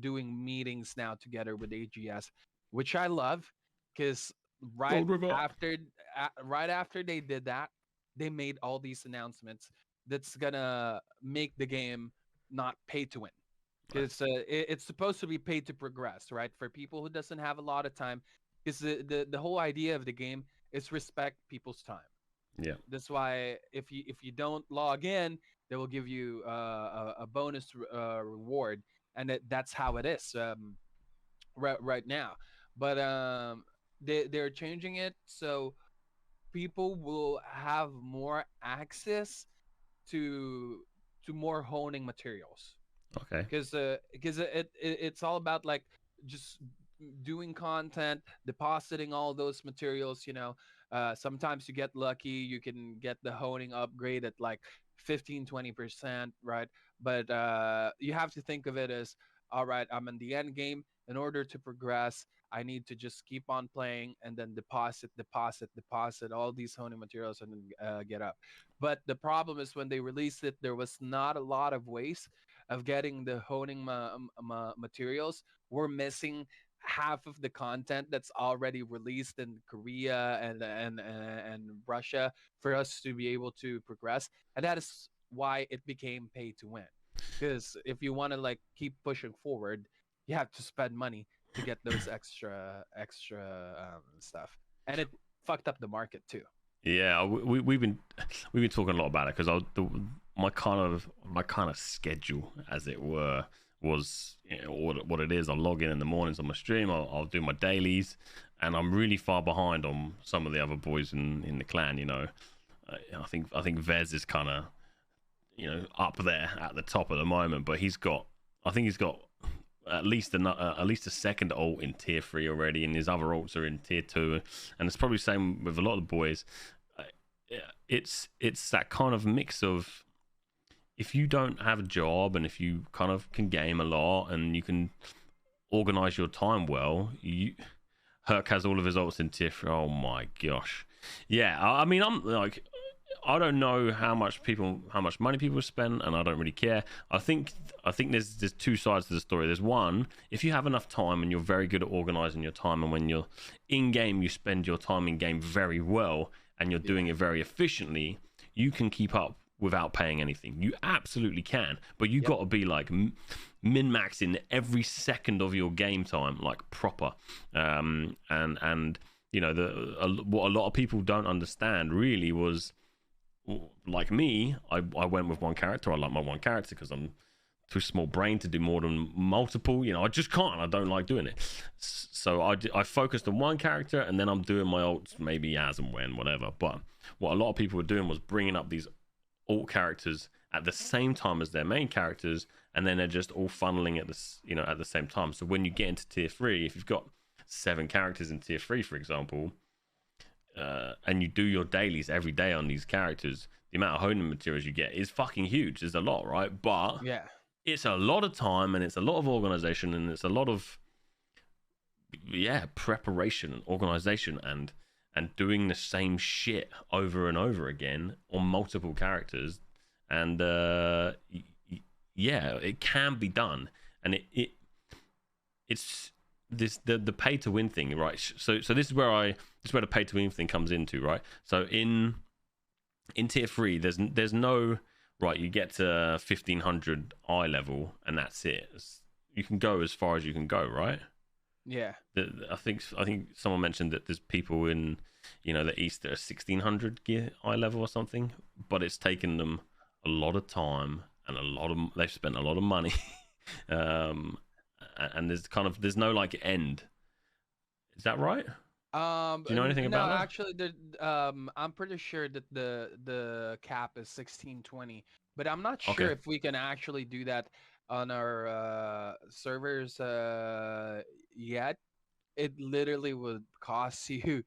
doing meetings now together with AGS, which I love because right Gold River. after right after they did that, they made all these announcements that's gonna make the game not pay to win, because it's supposed to be pay to progress, right? For people who doesn't have a lot of time, because the whole idea of the game is respect people's time. Yeah. That's why if you don't log in, they will give you a bonus reward, and that's how it is right now. But they're changing it so people will have more access to more honing materials, Okay. because it's all about like just doing content, depositing all those materials. Sometimes you get lucky, you can get the honing upgrade at like 15-20%, right? But you have to think of it as, all right, I'm in the end game. In order to progress, I need to just keep on playing and then deposit all these honing materials and then get up. But the problem is when they released it, there was not a lot of ways of getting the honing materials. We're missing half of the content that's already released in Korea and Russia for us to be able to progress, and that is why it became pay to win. Because if you want to like keep pushing forward, you have to spend money to get those extra stuff, and it fucked up the market too. Yeah, we've been talking a lot about it because my kind of schedule, as it were, was what it is. I log in the mornings on my stream. I'll do my dailies, and I'm really far behind on some of the other boys in the clan. I think Vez is kind of up there at the top at the moment, but I think he's got at least a second ult in tier 3 already, and his other ults are in tier 2, and it's probably the same with a lot of the boys. It's that kind of mix of, if you don't have a job and if you kind of can game a lot and you can organize your time well, Herc has all of his ults in tier 3. Oh my gosh. Yeah, I mean, I'm like, I don't know how much money people spend, and I don't really care. I think there's two sides to the story. There's one, if you have enough time and you're very good at organizing your time, and when you're in game, you spend your time in game very well, and you're doing it very efficiently, you can keep up without paying anything. You absolutely can, but you got to be like min-maxing every second of your game time, like proper. And what a lot of people don't understand really was, like me, I went with one character. I like my one character because I'm too small brain to do more than multiple. I just can't. I don't like doing it. So I focused on one character, and then I'm doing my ults maybe as and when, whatever. But what a lot of people were doing was bringing up these alt characters at the same time as their main characters, and then they're just all funneling at the same time. So when you get into tier 3, if you've got 7 characters in tier 3, for example, and you do your dailies every day on these characters, the amount of honing materials you get is fucking huge. There's a lot, right? But Yeah. it's a lot of time, and it's a lot of organization, and it's a lot of preparation and organization, and and doing the same shit over and over again on multiple characters, and yeah, it can be done, and it's this the pay to win thing, right? So this is where the pay to win thing comes into, right? So in tier 3, there's no right. You get to 1500 eye level, and that's it. You can go as far as you can go, right? Yeah. I think someone mentioned that there's people in the east that are 1600 gear eye level or something, but it's taken them a lot of time and they've spent a lot of money, and there's no like end. Is that right? Do you know anything No, about that? actually, I'm pretty sure that the cap is 1620, but I'm not sure Okay. if we can actually do that on our servers yet. It literally would cost you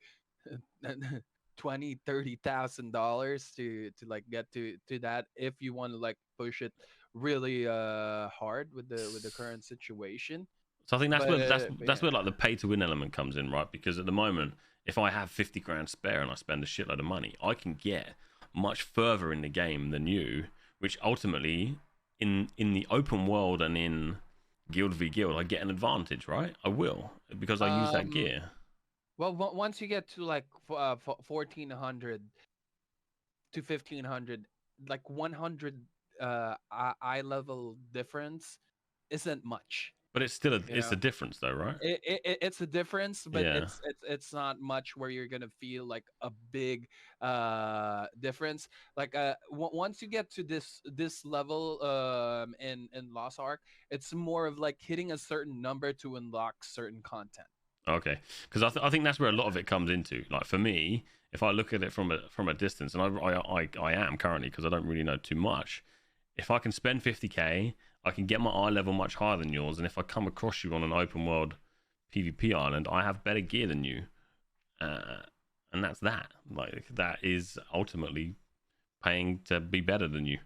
20-30,000 dollars to like get to that if you want to like push it really hard with the current situation. So I think that's where But that's yeah. where like the pay to win element comes in, right? Because at the moment, if I have 50 grand spare and I spend a shitload of money, I can get much further in the game than you, which ultimately in the open world and in guild v guild, I get an advantage, right? I will, because I use that um gear. Well, once you get to like 1400 to 1500, like 100 eye level difference isn't much. But it's still You it's know, a difference though, right? it's a difference, but Yeah. it's not much where you're gonna feel like a big difference. Like once you get to this level in Lost Ark, it's more of like hitting a certain number to unlock certain content. Okay, because I think that's where a lot of it comes into. Like for me, if I look at it from a distance, and I am currently because I don't really know too much. If I can spend 50k, I can get my eye level much higher than yours, and if I come across you on an open world PvP island, I have better gear than you, uh, and that's that. Like that is ultimately paying to be better than you.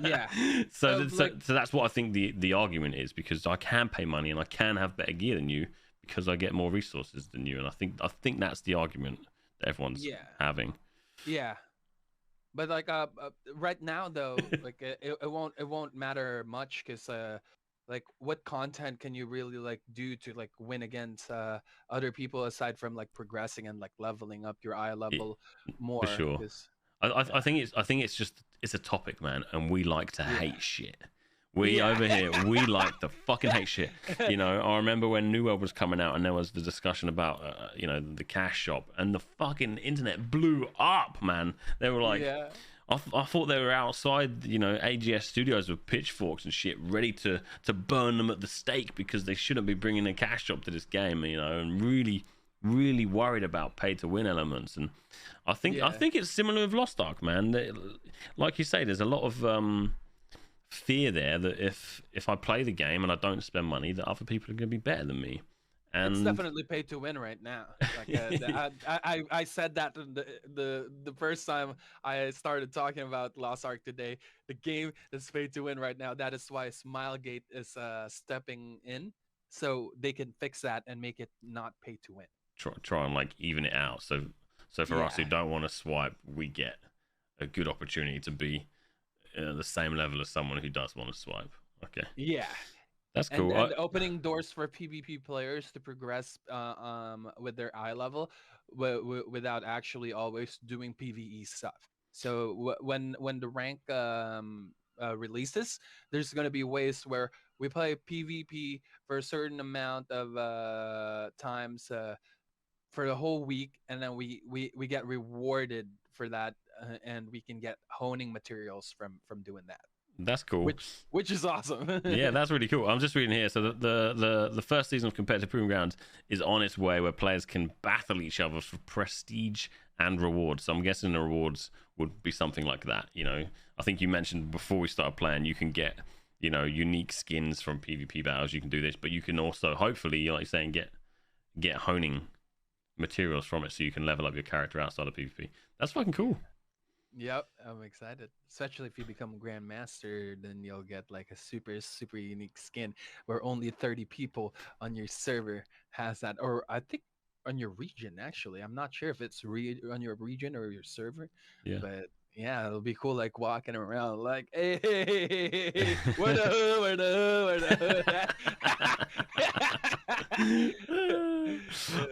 Yeah. So that's what I think the argument is, because I can pay money and I can have better gear than you because I get more resources than you, and I think that's the argument that everyone's Yeah. having. Yeah. But like right now though, like it won't matter much because like what content can you really like do to like win against other people aside from like progressing and like leveling up your eye Yeah, level for more? sure. Because I think it's just it's a topic, man, and we like to yeah. hate shit. We Yeah. over here, we like to fucking hate shit. I remember when New World was coming out, and there was the discussion about the cash shop, and the fucking internet blew up, man. They were like, Yeah. I thought they were outside, AGS studios with pitchforks and shit, ready to burn them at the stake because they shouldn't be bringing a cash shop to this game, and really, really worried about pay to win elements. And I Yeah. think it's similar with Lost Ark, man. Like you say, there's a lot of fear there that if I play the game and I don't spend money, that other people are going to be better than me. It's And definitely pay to win right now. Like I said that the first time I started talking about Lost Ark today. The game is pay to win right now. That is why Smilegate is stepping in, so they can fix that and make it not pay to win. try and like even it out. So for us Yeah, who don't want to swipe, we get a good opportunity to be the same level as someone who does want to swipe. Okay, yeah, that's and cool. and opening doors for PvP players to progress with their eye level without actually always doing PvE stuff. So when the rank releases, there's gonna be ways where we play PvP for a certain amount of times for the whole week, and then we get rewarded for that, and we can get honing materials from doing that, That's cool. which is awesome. Yeah, that's really cool. I'm just reading here. So the first season of Competitive Proving Grounds is on its way, where players can battle each other for prestige and rewards. So I'm guessing the rewards would be something like that. I think you mentioned before we started playing, you can get unique skins from PvP battles. You can do this, but you can also hopefully, like you're saying, get honing materials from it, so you can level up your character outside of PvP. That's fucking cool. Yep, I'm excited. Especially if you become Grandmaster, then you'll get like a super, super unique skin where only 30 people on your server has that. Or I think on your region. Actually, I'm not sure if it's on your region or your server, Yeah. but yeah, it'll be cool. Like walking around, like, hey, where the hood, where the hood, where the hood.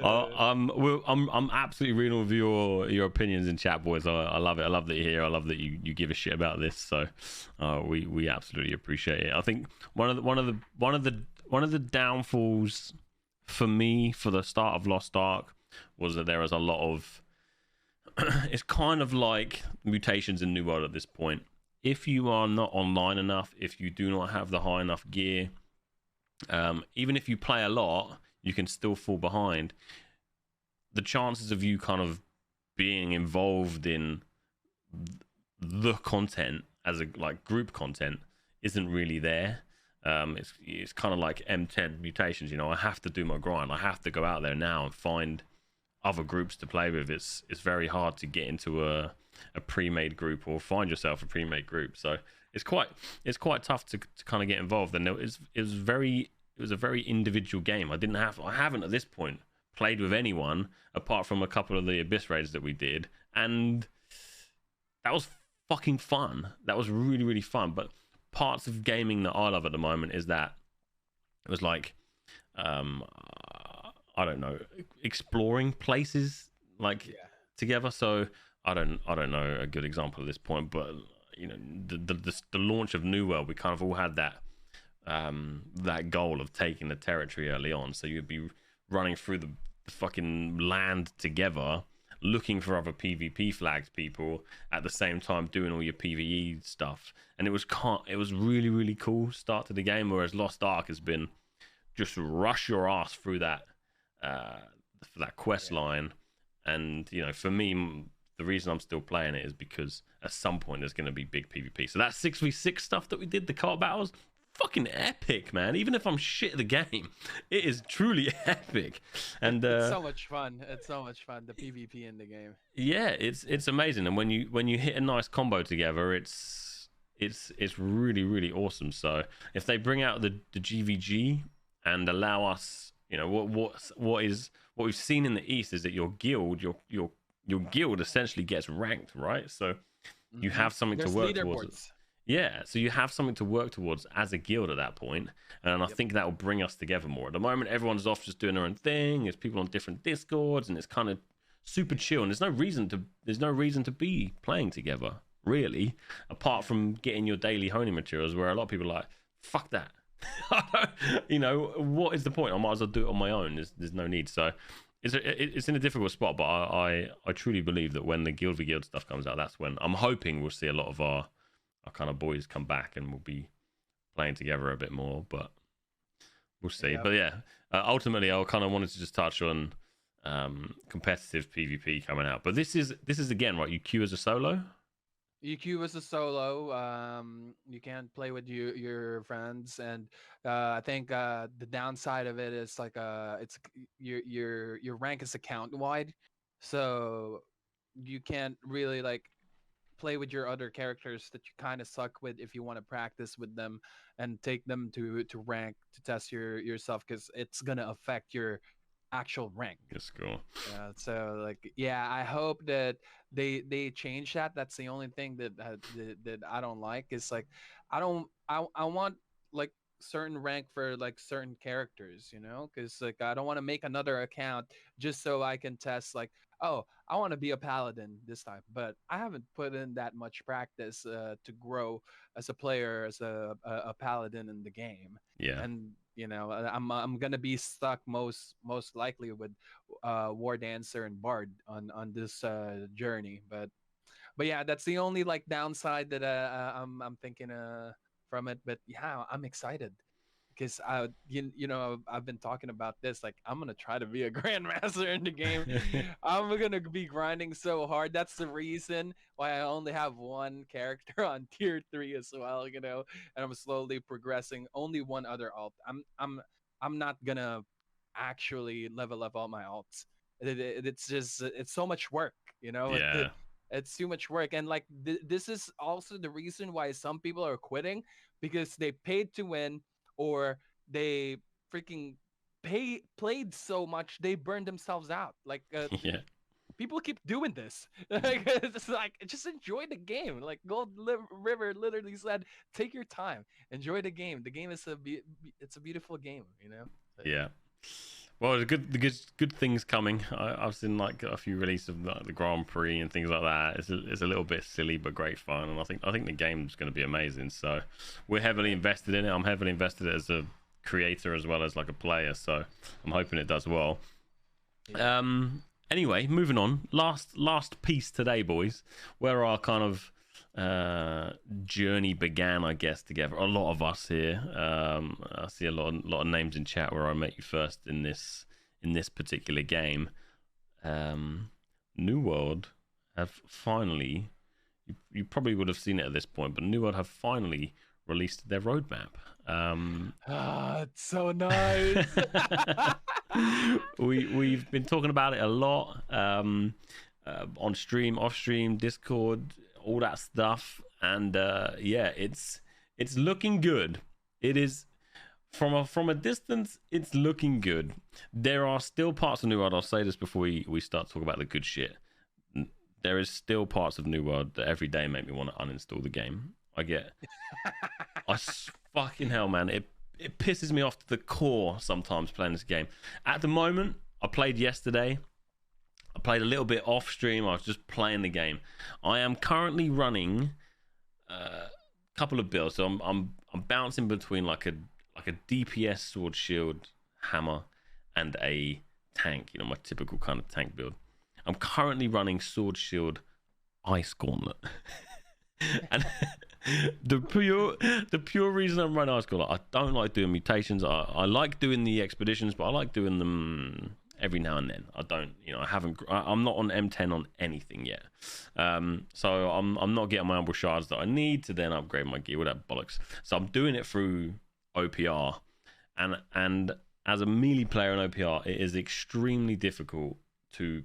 I'm absolutely reading all of your opinions in chat, boys. I love it. I love that you're here. I love that you give a shit about this. So, we absolutely appreciate it. I think one of the downfalls for me for the start of Lost Ark was that there was a lot of it's kind of like mutations in New World at this point. If you are not online enough, if you do not have the high enough gear, even if you play a lot, you can still fall behind. The chances of you kind of being involved in the content as a like group content isn't really there. It's kind of like M10 mutations. You know, I have to do my grind. I have to go out there now and find other groups to play with. It's very hard to get into a pre-made group or find yourself a pre-made group. So it's quite tough to kind of get involved. And it was a very individual game. I haven't at this point played with anyone apart from a couple of the Abyss raids that we did, and that was fucking fun. That was really, really fun. But parts of gaming that I love at the moment is that it was like I don't know, exploring places like together. So I don't know a good example at this point, but you know, the launch of New World, we kind of all had that goal of taking the territory early on. So you'd be running through the fucking land together, looking for other PvP flagged people at the same time doing all your PvE stuff, and it was really, really cool start to the game. Whereas Lost Ark has been just rush your ass through that for that quest line. And you know, for me, the reason I'm still playing it is because at some point there's going to be big PvP. So that 6v6 stuff that we did, the co-op battles, fucking epic, man. Even if I'm shit at the game, it is truly epic. And it's so much fun. It's so much fun, the PvP in the game. Yeah, it's amazing. And when you hit a nice combo together, it's really, really awesome. So if they bring out the GVG and allow us, you know, what we've seen in the East is that your guild essentially gets ranked, right? So you have something to work towards. Yeah, so you have something to work towards as a guild at that point, and I think that will bring us together more. At the moment, everyone's off just doing their own thing. There's people on different Discords, and it's kind of super chill. And there's no reason to be playing together, really, apart from getting your daily honing materials. Where a lot of people are like, "Fuck that," you know, what is the point? I might as well do it on my own. There's no need. So it's in a difficult spot. But I truly believe that when the Guild v Guild stuff comes out, that's when I'm hoping we'll see a lot of our kind of boys come back and we'll be playing together a bit more, but we'll see. But yeah, ultimately I kind of wanted to just touch on competitive PvP coming out. But this is again, right, you queue as a solo? You queue as a solo. You can't play with your friends, and I think the downside of it is like it's your rank is account wide, so you can't really like play with your other characters that you kind of suck with if you want to practice with them and take them to rank to test yourself, because it's gonna affect your actual rank. Yes, cool. So like, yeah, I hope that they change that. That's the only thing that I don't like. Is like, I want like certain rank for like certain characters, you know, because like I don't want to make another account just so I can test like, oh, I want to be a paladin this time, but I haven't put in that much practice to grow as a player, as a paladin in the game. Yeah. And you know, I'm gonna be stuck most likely with war dancer and bard on this journey. But yeah, that's the only like downside that I'm thinking from it. But yeah, I'm excited because you know, I've been talking about this. Like, I'm gonna try to be a grandmaster in the game. I'm gonna be grinding so hard. That's the reason why I only have one character on tier 3 as well. You know, and I'm slowly progressing. Only one other alt. I'm not gonna actually level up all my alts. It's just it's so much work. You know. Yeah. It's too much work, and like this is also the reason why some people are quitting, because they paid to win, or they freaking played so much they burned themselves out. Like Yeah. people keep doing this. Like, it's like just enjoy the game. Like River literally said, take your time, enjoy the game. The game is it's a beautiful game, you know. Yeah. Well, the good things coming. I've seen like a few releases of the Grand Prix and things like that. It's a little bit silly but great fun, and I think the game's going to be amazing. So we're heavily invested in it. I'm heavily invested as a creator as well as like a player. So I'm hoping it does well. Anyway, moving on. Last piece today, boys. Where our kind of journey began, I guess, together. A lot of us here. I see a lot of names in chat where I met you first in this particular game. New World have finally. You probably would have seen it at this point, but New World have finally released their roadmap. It's so nice. We've been talking about it a lot on stream, off stream, Discord, all that stuff, and yeah, it's looking good. It is from a distance, it's looking good. There are still parts of New World. I'll say this before we start talking about the good shit. There is still parts of New World that every day make me want to uninstall the game. Fucking hell, man. It pisses me off to the core sometimes playing this game. At the moment, I played yesterday. I played a little bit off stream. I was just playing the game. I am currently running a couple of builds. So I'm bouncing between like a DPS sword shield hammer and a tank. You know, my typical kind of tank build. I'm currently running sword shield ice gauntlet. And the pure reason I'm running ice gauntlet, I don't like doing mutations. I like doing the expeditions, but I like doing them every now and then. I'm not on M10 on anything yet. So I'm not getting my Umbral shards that I need to then upgrade my gear, all that bollocks. So I'm doing it through OPR, and as a melee player in OPR, it is extremely difficult to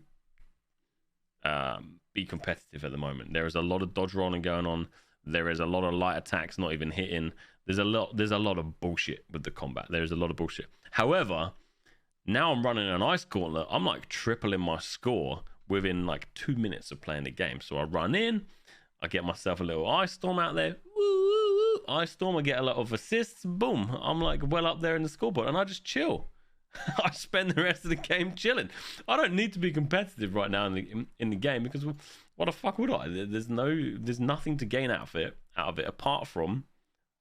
be competitive at the moment. There is a lot of dodge rolling going on. There is a lot of light attacks not even hitting. There's a lot of bullshit with the combat. There's a lot of bullshit. However, now I'm running an ice gauntlet. I'm like tripling my score within like 2 minutes of playing the game. So I run in, I get myself a little ice storm out there. Woo, ice storm. I get a lot of assists. Boom. I'm like well up there in the scoreboard, and I just chill. I spend the rest of the game chilling. I don't need to be competitive right now in the game, because what the fuck would I? There's nothing to gain out of it apart from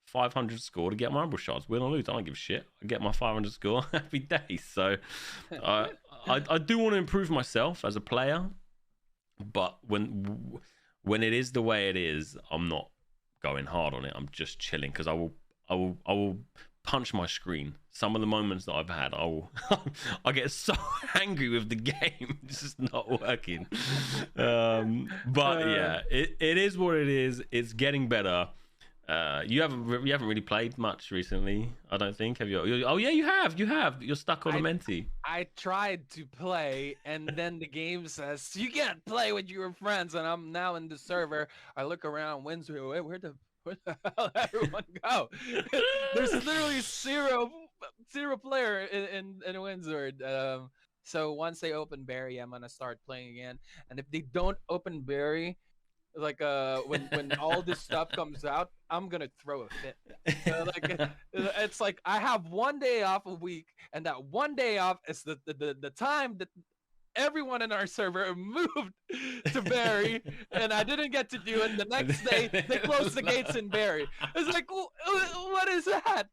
500 score to get my Umbral shards. Win or lose, I don't give a shit. I get my 500 score every day. So I do want to improve myself as a player, but when it is the way it is, I'm not going hard on it. I'm just chilling, because I will punch my screen. Some of the moments that I've had, I get so angry with the game. It's just not working. But yeah, it is what it is. It's getting better. You haven't really played much recently, I don't think, have you? Oh yeah, you have. You're stuck on a Menti. I tried to play, and then the game says you can't play with your friends, and I'm now in the server. I look around Windsor, where the hell everyone go? There's literally zero player in Windsor. So once they open Barry, I'm gonna start playing again. And if they don't open Barry, like when all this stuff comes out, I'm gonna throw a fit. It's like I have 1 day off a week, and that 1 day off is the time that everyone in our server moved to Barry, and I didn't get to do it. The next day, they closed the gates in Barry. It's like, what is that?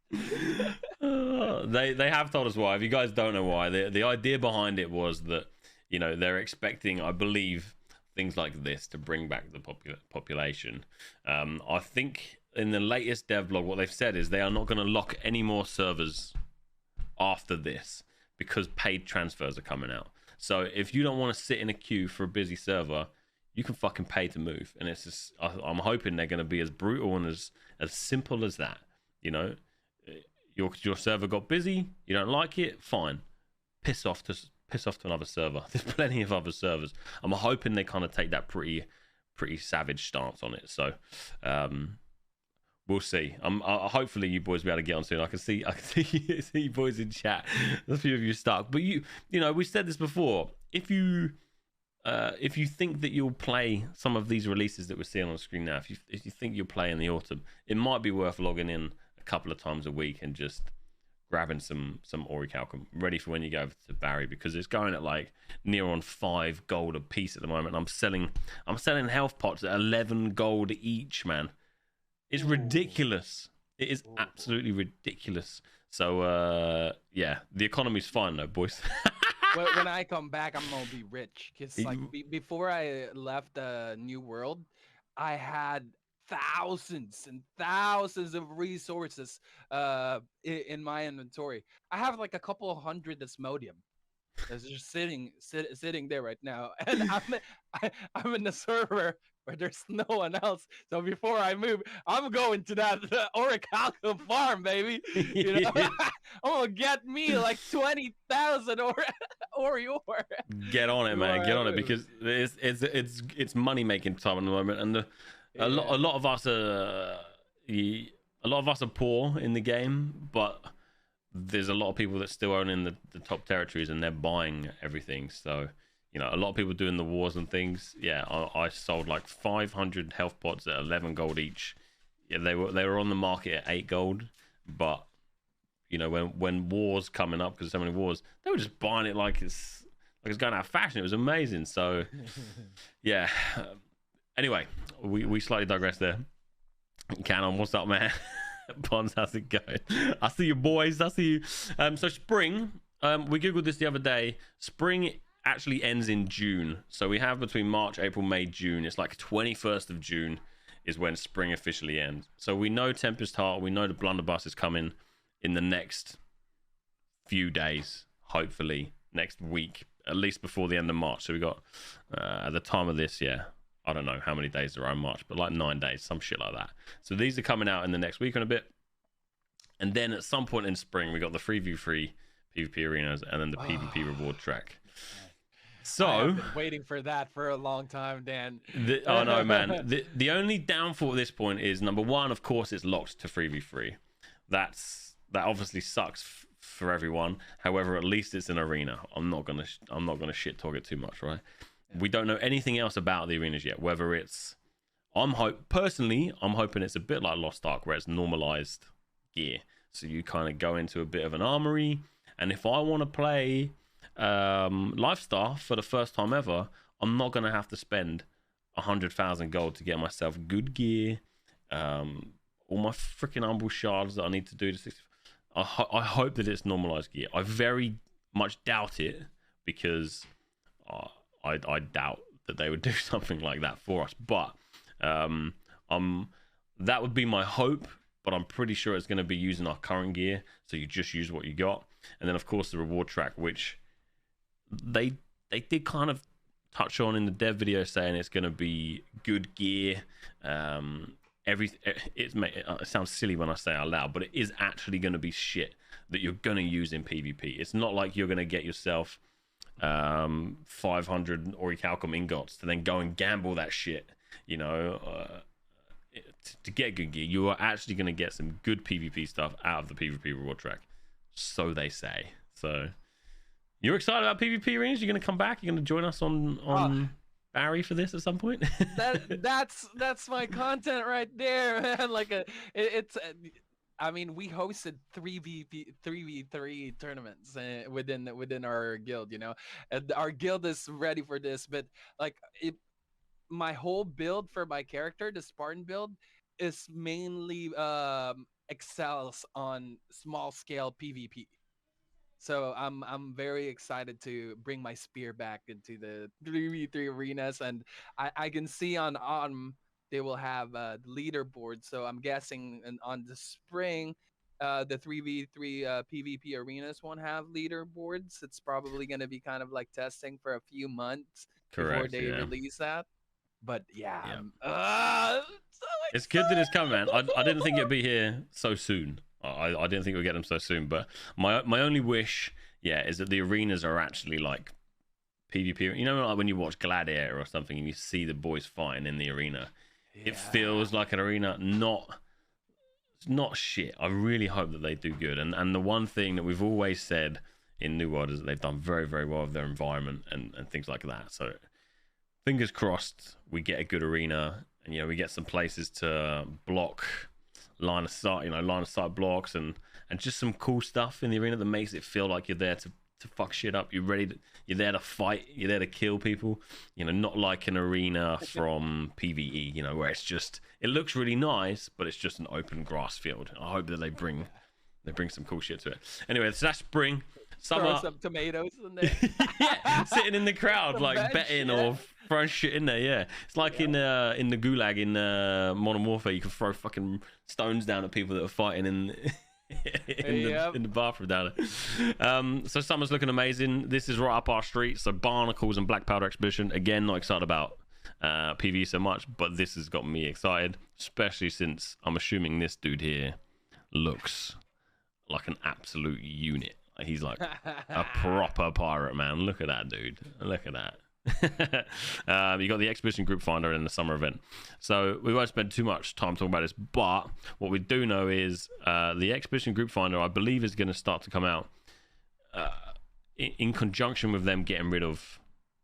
They have told us why. If you guys don't know why, the idea behind it was that, you know, they're expecting, I believe, things like this to bring back the population. I think in the latest devlog, what they've said is they are not going to lock any more servers after this, because paid transfers are coming out. So if you don't want to sit in a queue for a busy server, you can fucking pay to move. And it's just, I'm hoping they're going to be as brutal and as simple as that. You know, your server got busy, you don't like it, fine, piss off to another server. There's plenty of other servers. I'm hoping they kind of take that pretty savage stance on it. So we'll see. Hopefully you boys will be able to get on soon. I can see see you boys in chat. There's a few of you stuck, but you know, we said this before. If you think that you'll play some of these releases that we're seeing on the screen now, if you think you'll play in the autumn, it might be worth logging in a couple of times a week and just grabbing some orichalcum ready for when you go over to Barry, because it's going at like near on 5 gold a piece at the moment. I'm selling health pots at 11 gold each, man. It's ridiculous. It is absolutely ridiculous. So yeah, the economy's fine though, boys. When I come back, I'm gonna be rich. Cause like before I left the New World, I had thousands and thousands of resources in my inventory. I have like a couple of hundred Desmodium that's just sitting there right now, and I'm in the server where there's no one else. So before I move, I'm going to that orichalcum farm, baby. You know, I'm gonna get me like 20,000 Orior. Get on it, man. Get on it, because it's money making time at the moment, and a lot of us are poor in the game, but there's a lot of people that still own in the top territories, and they're buying everything. So, you know, a lot of people doing the wars and things. Yeah, I sold like 500 health pots at 11 gold each. Yeah, they were on the market at 8 gold, but you know, when wars coming up, because so many wars, they were just buying it like it's going out of fashion. It was amazing. So yeah. Anyway, we slightly digress there. Canon, what's up, man? Pons, how's it going? I see you, boys. I see you. So spring, we googled this the other day. Spring actually ends in June. So we have between March, April, May, June. It's like 21st of June is when spring officially ends. So we know Tempest Heart, we know the Blunderbuss is coming in the next few days, hopefully next week, at least before the end of March. So we got at the time of this, yeah, I don't know how many days there are in March, but like 9 days, some shit like that. So these are coming out in the next week and a bit. And then at some point in spring, we got the 3v3 PvP arenas and then the PvP reward track. So I've been waiting for that for a long time, Dan. Oh no, man. The only downfall at this point is, number one, of course, it's locked to 3v3. That obviously sucks for everyone. However, at least it's an arena. I'm not gonna shit talk it too much, right? We don't know anything else about the arenas yet. Whether it's, personally, I'm hoping it's a bit like Lost Ark, where it's normalized gear. So you kind of go into a bit of an armory, and if I want to play Lifestar for the first time ever, I'm not gonna have to spend 100,000 gold to get myself good gear, all my freaking humble shards that I need to do to 60. I hope that it's normalized gear. I very much doubt it, because I doubt that they would do something like that for us. But that would be my hope. But I'm pretty sure it's going to be using our current gear, so you just use what you got. And then of course the reward track, which they did kind of touch on in the dev video, saying it's going to be good gear. It sounds silly when I say it out loud, but it is actually going to be shit that you're going to use in PvP. It's not like you're going to get yourself 500 orichalcum ingots to then go and gamble that shit, you know, to get good gear. You are actually going to get some good PvP stuff out of the PvP reward track, so they say. So you're excited about PvP arenas? You're going to come back? You're going to join us on Barry for this at some point? that's my content right there, man. Like I mean, we hosted 3v3 tournaments within our guild, you know. And our guild is ready for this, but like my whole build for my character, the Spartan build, is mainly excels on small scale PvP. So I'm very excited to bring my spear back into the 3v3 arenas, and I can see on they will have the leaderboard. So I'm guessing on the spring, the 3v3 PvP arenas won't have leaderboards. It's probably going to be kind of like testing for a few months before they release that. But yeah. So it's good that it's coming, man. I didn't think it'd be here so soon. I didn't think we'd get them so soon. But my only wish, is that the arenas are actually like PvP. You know, like when you watch Gladiator or something and you see the boys fighting in the arena, it feels like an arena, not not shit. I really hope that they do good. And the one thing that we've always said in New World is that they've done very, very well with their environment and things like that. So fingers crossed we get a good arena, and we get some places to block line of sight, line of sight blocks, and just some cool stuff in the arena that makes it feel like you're there to fuck shit up. You're there to fight, you're there to kill people, not like an arena from PvE, where it looks really nice, but it's just an open grass field. I hope that they bring some cool shit to it. Anyway, so that's spring. Summer. Throw some tomatoes in there. Yeah, sitting in the crowd, like betting or throwing shit in there. Yeah, it's like in the gulag in Modern Warfare. You can throw fucking stones down at people that are fighting in the bathroom down there. So summer's looking amazing. This is right up our street. So Barnacles and Black Powder Expedition. Again, not excited about PvE so much, but this has got me excited, especially since I'm assuming this dude here looks like an absolute unit. He's like a proper pirate, man. Look at that dude. Look at that. You got the Expedition Group Finder in the summer event. So we won't spend too much time talking about this, but what we do know is the Expedition Group Finder, I believe, is going to start to come out in conjunction with them getting rid of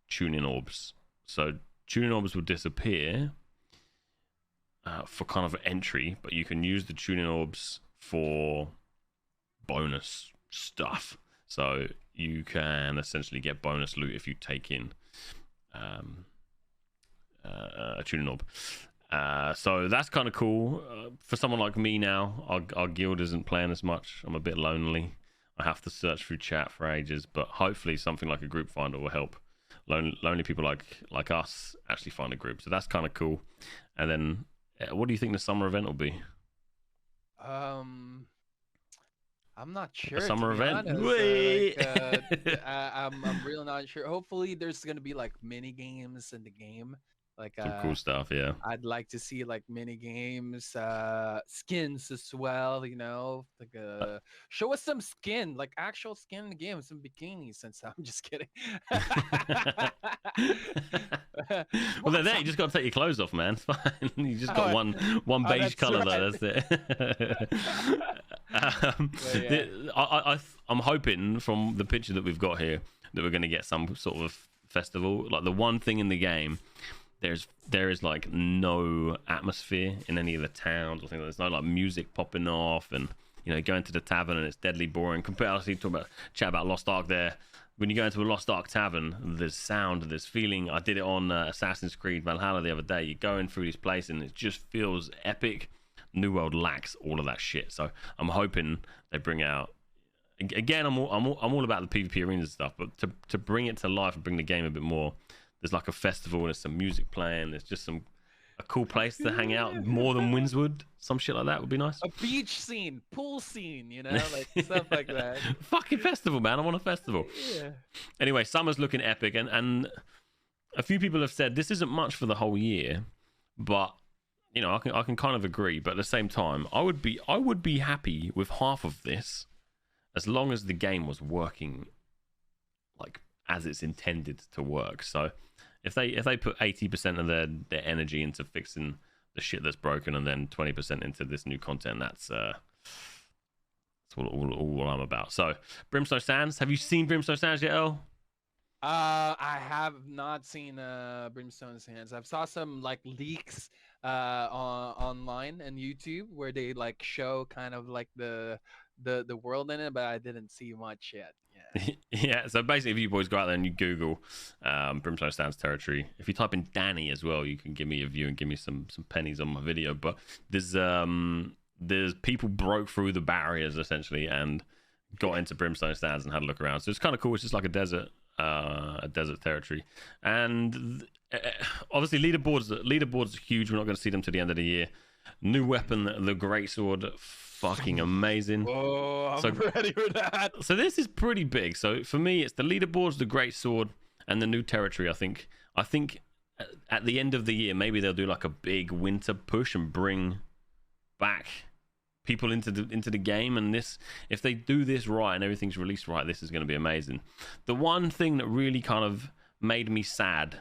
tuning orbs. So tuning orbs will disappear for kind of entry, but you can use the tuning orbs for bonus stuff. So you can essentially get bonus loot if you take in a tuning orb. So that's kind of cool. For someone like me now, our guild isn't playing as much. I'm a bit lonely. I have to search through chat for ages, but hopefully something like a group finder will help lonely people like us actually find a group. So that's kind of cool. And then what do you think the summer event will be? I'm not sure. A summer event? I'm really not sure. Hopefully, there's gonna be like mini games in the game, like some cool stuff. Yeah, I'd like to see like mini games, skins as well. Like show us some skin, like actual skin in the game, some bikinis. Since I'm just kidding. Well, they're there. You just got to take your clothes off, man. It's fine. You just got one beige color though. That's it. I'm hoping from the picture that we've got here that we're going to get some sort of festival. Like the one thing in the game, there is like no atmosphere in any of the towns or things. There's no like music popping off, and going to the tavern and it's deadly boring. Compared to chat about Lost Ark there. When you go into a Lost Ark tavern, there's sound, there's feeling. I did it on Assassin's Creed Valhalla the other day. You're going through this place and it just feels epic. New World lacks all of that shit, so I'm hoping they bring out. Again, I'm all about the PvP arenas and stuff, but to bring it to life and bring the game a bit more. There's like a festival. There's some music playing. There's just a cool place to hang out. More than Windswood, some shit like that would be nice. A beach scene, pool scene, like stuff like that. Fucking festival, man! I want a festival. Yeah. Anyway, summer's looking epic, and a few people have said this isn't much for the whole year, but. I can kind of agree, but at the same time, I would be happy with half of this, as long as the game was working, like as it's intended to work. So, if they put 80% of their energy into fixing the shit that's broken, and then 20% into this new content, that's all I'm about. So, Brimstone Sands. Have you seen Brimstone Sands yet, El? I have not seen Brimstone Sands. I've saw some like leaks online and YouTube where they like show kind of like the world in it, but I didn't see much yet. Yeah. Yeah. So basically, if you boys go out there and you Google Brimstone Sands territory, if you type in Danny as well, you can give me a view and give me some pennies on my video. But there's people broke through the barriers essentially and got into Brimstone Sands and had a look around. So it's kind of cool. It's just like a desert territory, and obviously leaderboards are huge. We're not going to see them to the end of the year. New weapon, the greatsword, fucking amazing. Oh, I'm ready for that. So this is pretty big. So for me, it's the leaderboards, the greatsword, and the new territory. I think at the end of the year, maybe they'll do like a big winter push and bring back people into the game. And this, if they do this right and everything's released right, this is going to be amazing. The one thing that really kind of made me sad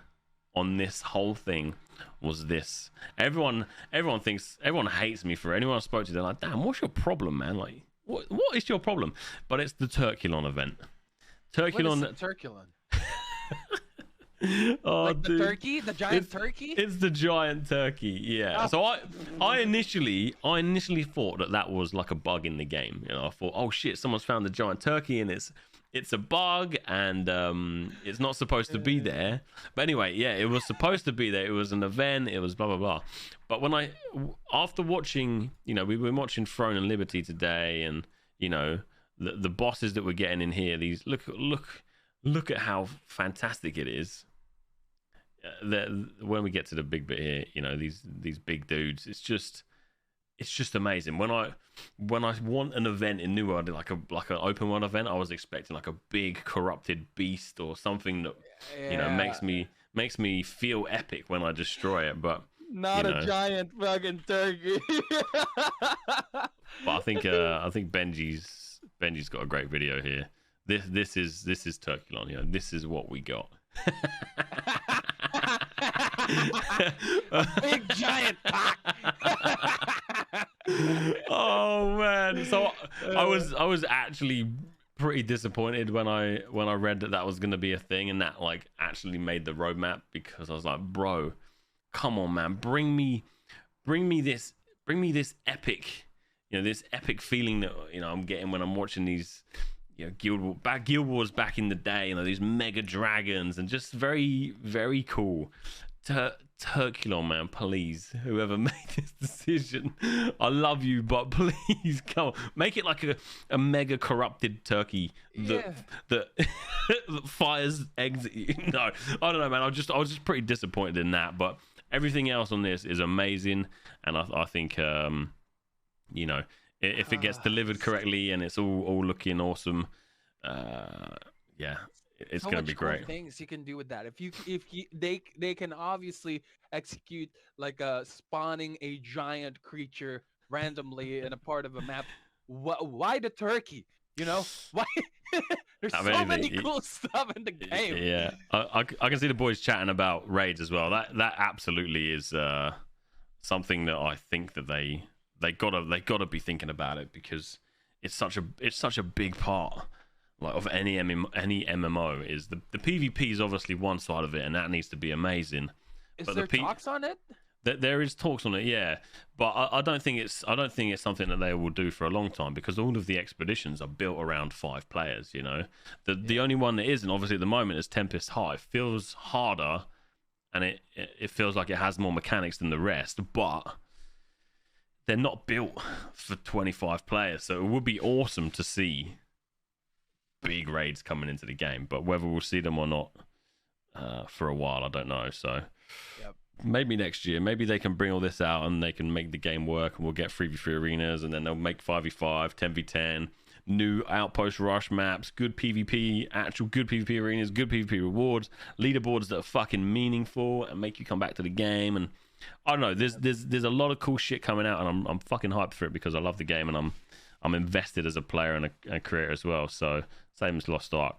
on this whole thing was this. Everyone hates me for it. Anyone I spoke to, they're like, damn, what's your problem, man? Like, what is your problem? But it's the Turkulon event. Turkulon. What is Turkulon? Oh, like the dude. turkey, the giant turkey. It's the giant turkey, yeah. Oh. So I initially thought that was like a bug in the game. You know, I thought, oh shit, someone's found the giant turkey and it's a bug and it's not supposed to be there. But anyway, yeah, it was supposed to be there. It was an event. It was blah blah blah. But after watching, you know, we've been watching Throne and Liberty today, and you know the bosses that we're getting in here. These look at how fantastic it is. When we get to the big bit here, you know, these big dudes, it's just amazing. When I want an event in New World, like an open world event, I was expecting like a big corrupted beast or something that you know makes me feel epic when I destroy it. But not a giant fucking turkey. But I think Benji's got a great video here. This is Turkulon. You know, this is what we got. Big giant cock. Oh man! So I was actually pretty disappointed when I read that was going to be a thing, and that like actually made the roadmap, because I was like, bro, come on, man, bring me this epic, you know, this epic feeling that, you know, I'm getting when I'm watching these. You know, Guild Wars back in the day, you know, these mega dragons, and just very, very cool. Turkulon, man, please, whoever made this decision, I love you, but please come on, make it like a mega corrupted turkey that fires eggs at you. No, I don't know, man. I was just pretty disappointed in that, but everything else on this is amazing, and I think you know, if it gets delivered correctly and it's all looking awesome, yeah, it's going to be great. Cool things you can do with that. They can obviously execute like spawning a giant creature randomly in a part of a map. Why the turkey? You know, why? There's so many cool stuff in the game. Yeah, I can see the boys chatting about raids as well. That absolutely is something that I think that they gotta be thinking about it, because it's such a big part, like, of any MMO. Is the PvP is obviously one side of it, and that needs to be amazing. Is there talks on it? There is talks on it, yeah, but I don't think it's something that they will do for a long time, because all of the expeditions are built around 5 players. You know, the only one that isn't, obviously at the moment, is Tempest High. It feels harder, and it feels like it has more mechanics than the rest, but they're not built for 25 players, so it would be awesome to see big raids coming into the game. But whether we'll see them or not for a while, I don't know. So maybe next year, maybe they can bring all this out and they can make the game work, and we'll get 3v3 arenas, and then they'll make 5v5, 10v10, new outpost rush maps, good PvP, actual good PvP arenas, good PvP rewards, leaderboards that are fucking meaningful and make you come back to the game. And I don't know, there's a lot of cool shit coming out, and I'm fucking hyped for it, because I love the game, and I'm invested as a player and a creator as well. So same as Lost Ark.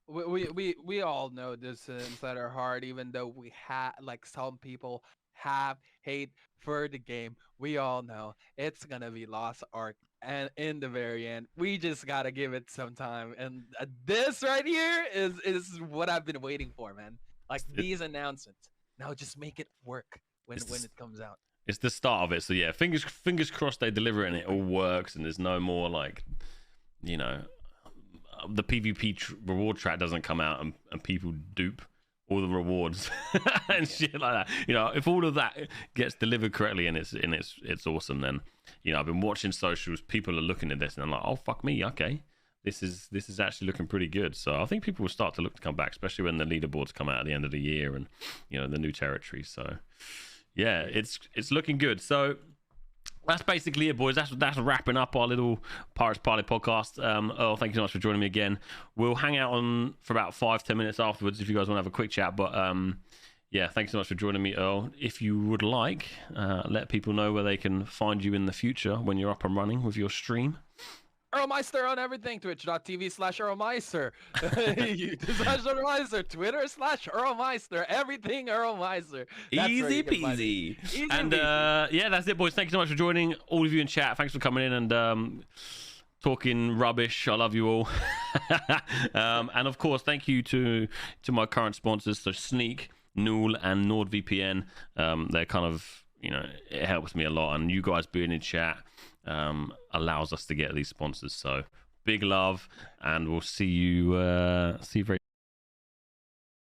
We all know this inside our heart, even though we have, like, some people have hate for the game. We all know it's gonna be Lost Ark, and in the very end, we just gotta give it some time. And this right here is what I've been waiting for, man. Like, these announcements. Now just make it work when it comes out. It's the start of it, so yeah, fingers crossed they deliver it and it all works, and there's no more, like, you know, the PvP reward track doesn't come out and people dupe all the rewards and shit like that. You know, if all of that gets delivered correctly and it's awesome, then, you know, I've been watching socials, people are looking at this and I'm like, oh fuck me, okay, this is actually looking pretty good. So I think people will start to look to come back, especially when the leaderboards come out at the end of the year and, you know, the new territory. So yeah, it's looking good. So that's basically it, boys. That's wrapping up our little Pirates Parley podcast. Earl, thank you so much for joining me again. We'll hang out on for about 5-10 minutes afterwards if you guys want to have a quick chat. But yeah, thanks so much for joining me, Earl. If you would like, let people know where they can find you in the future when you're up and running with your stream. Euromeister on everything. Twitch.tv/Euromeister. YouTube/Euromeister. Twitter/Euromeister. Everything Euromeister. Easy peasy. And yeah, that's it, boys. Thank you so much for joining. All of you in chat, thanks for coming in and talking rubbish. I love you all. And of course, thank you to my current sponsors, so Sneak, Null, and NordVPN. They're kind of, you know, it helps me a lot, and you guys being in chat allows us to get these sponsors. So big love, and we'll see you very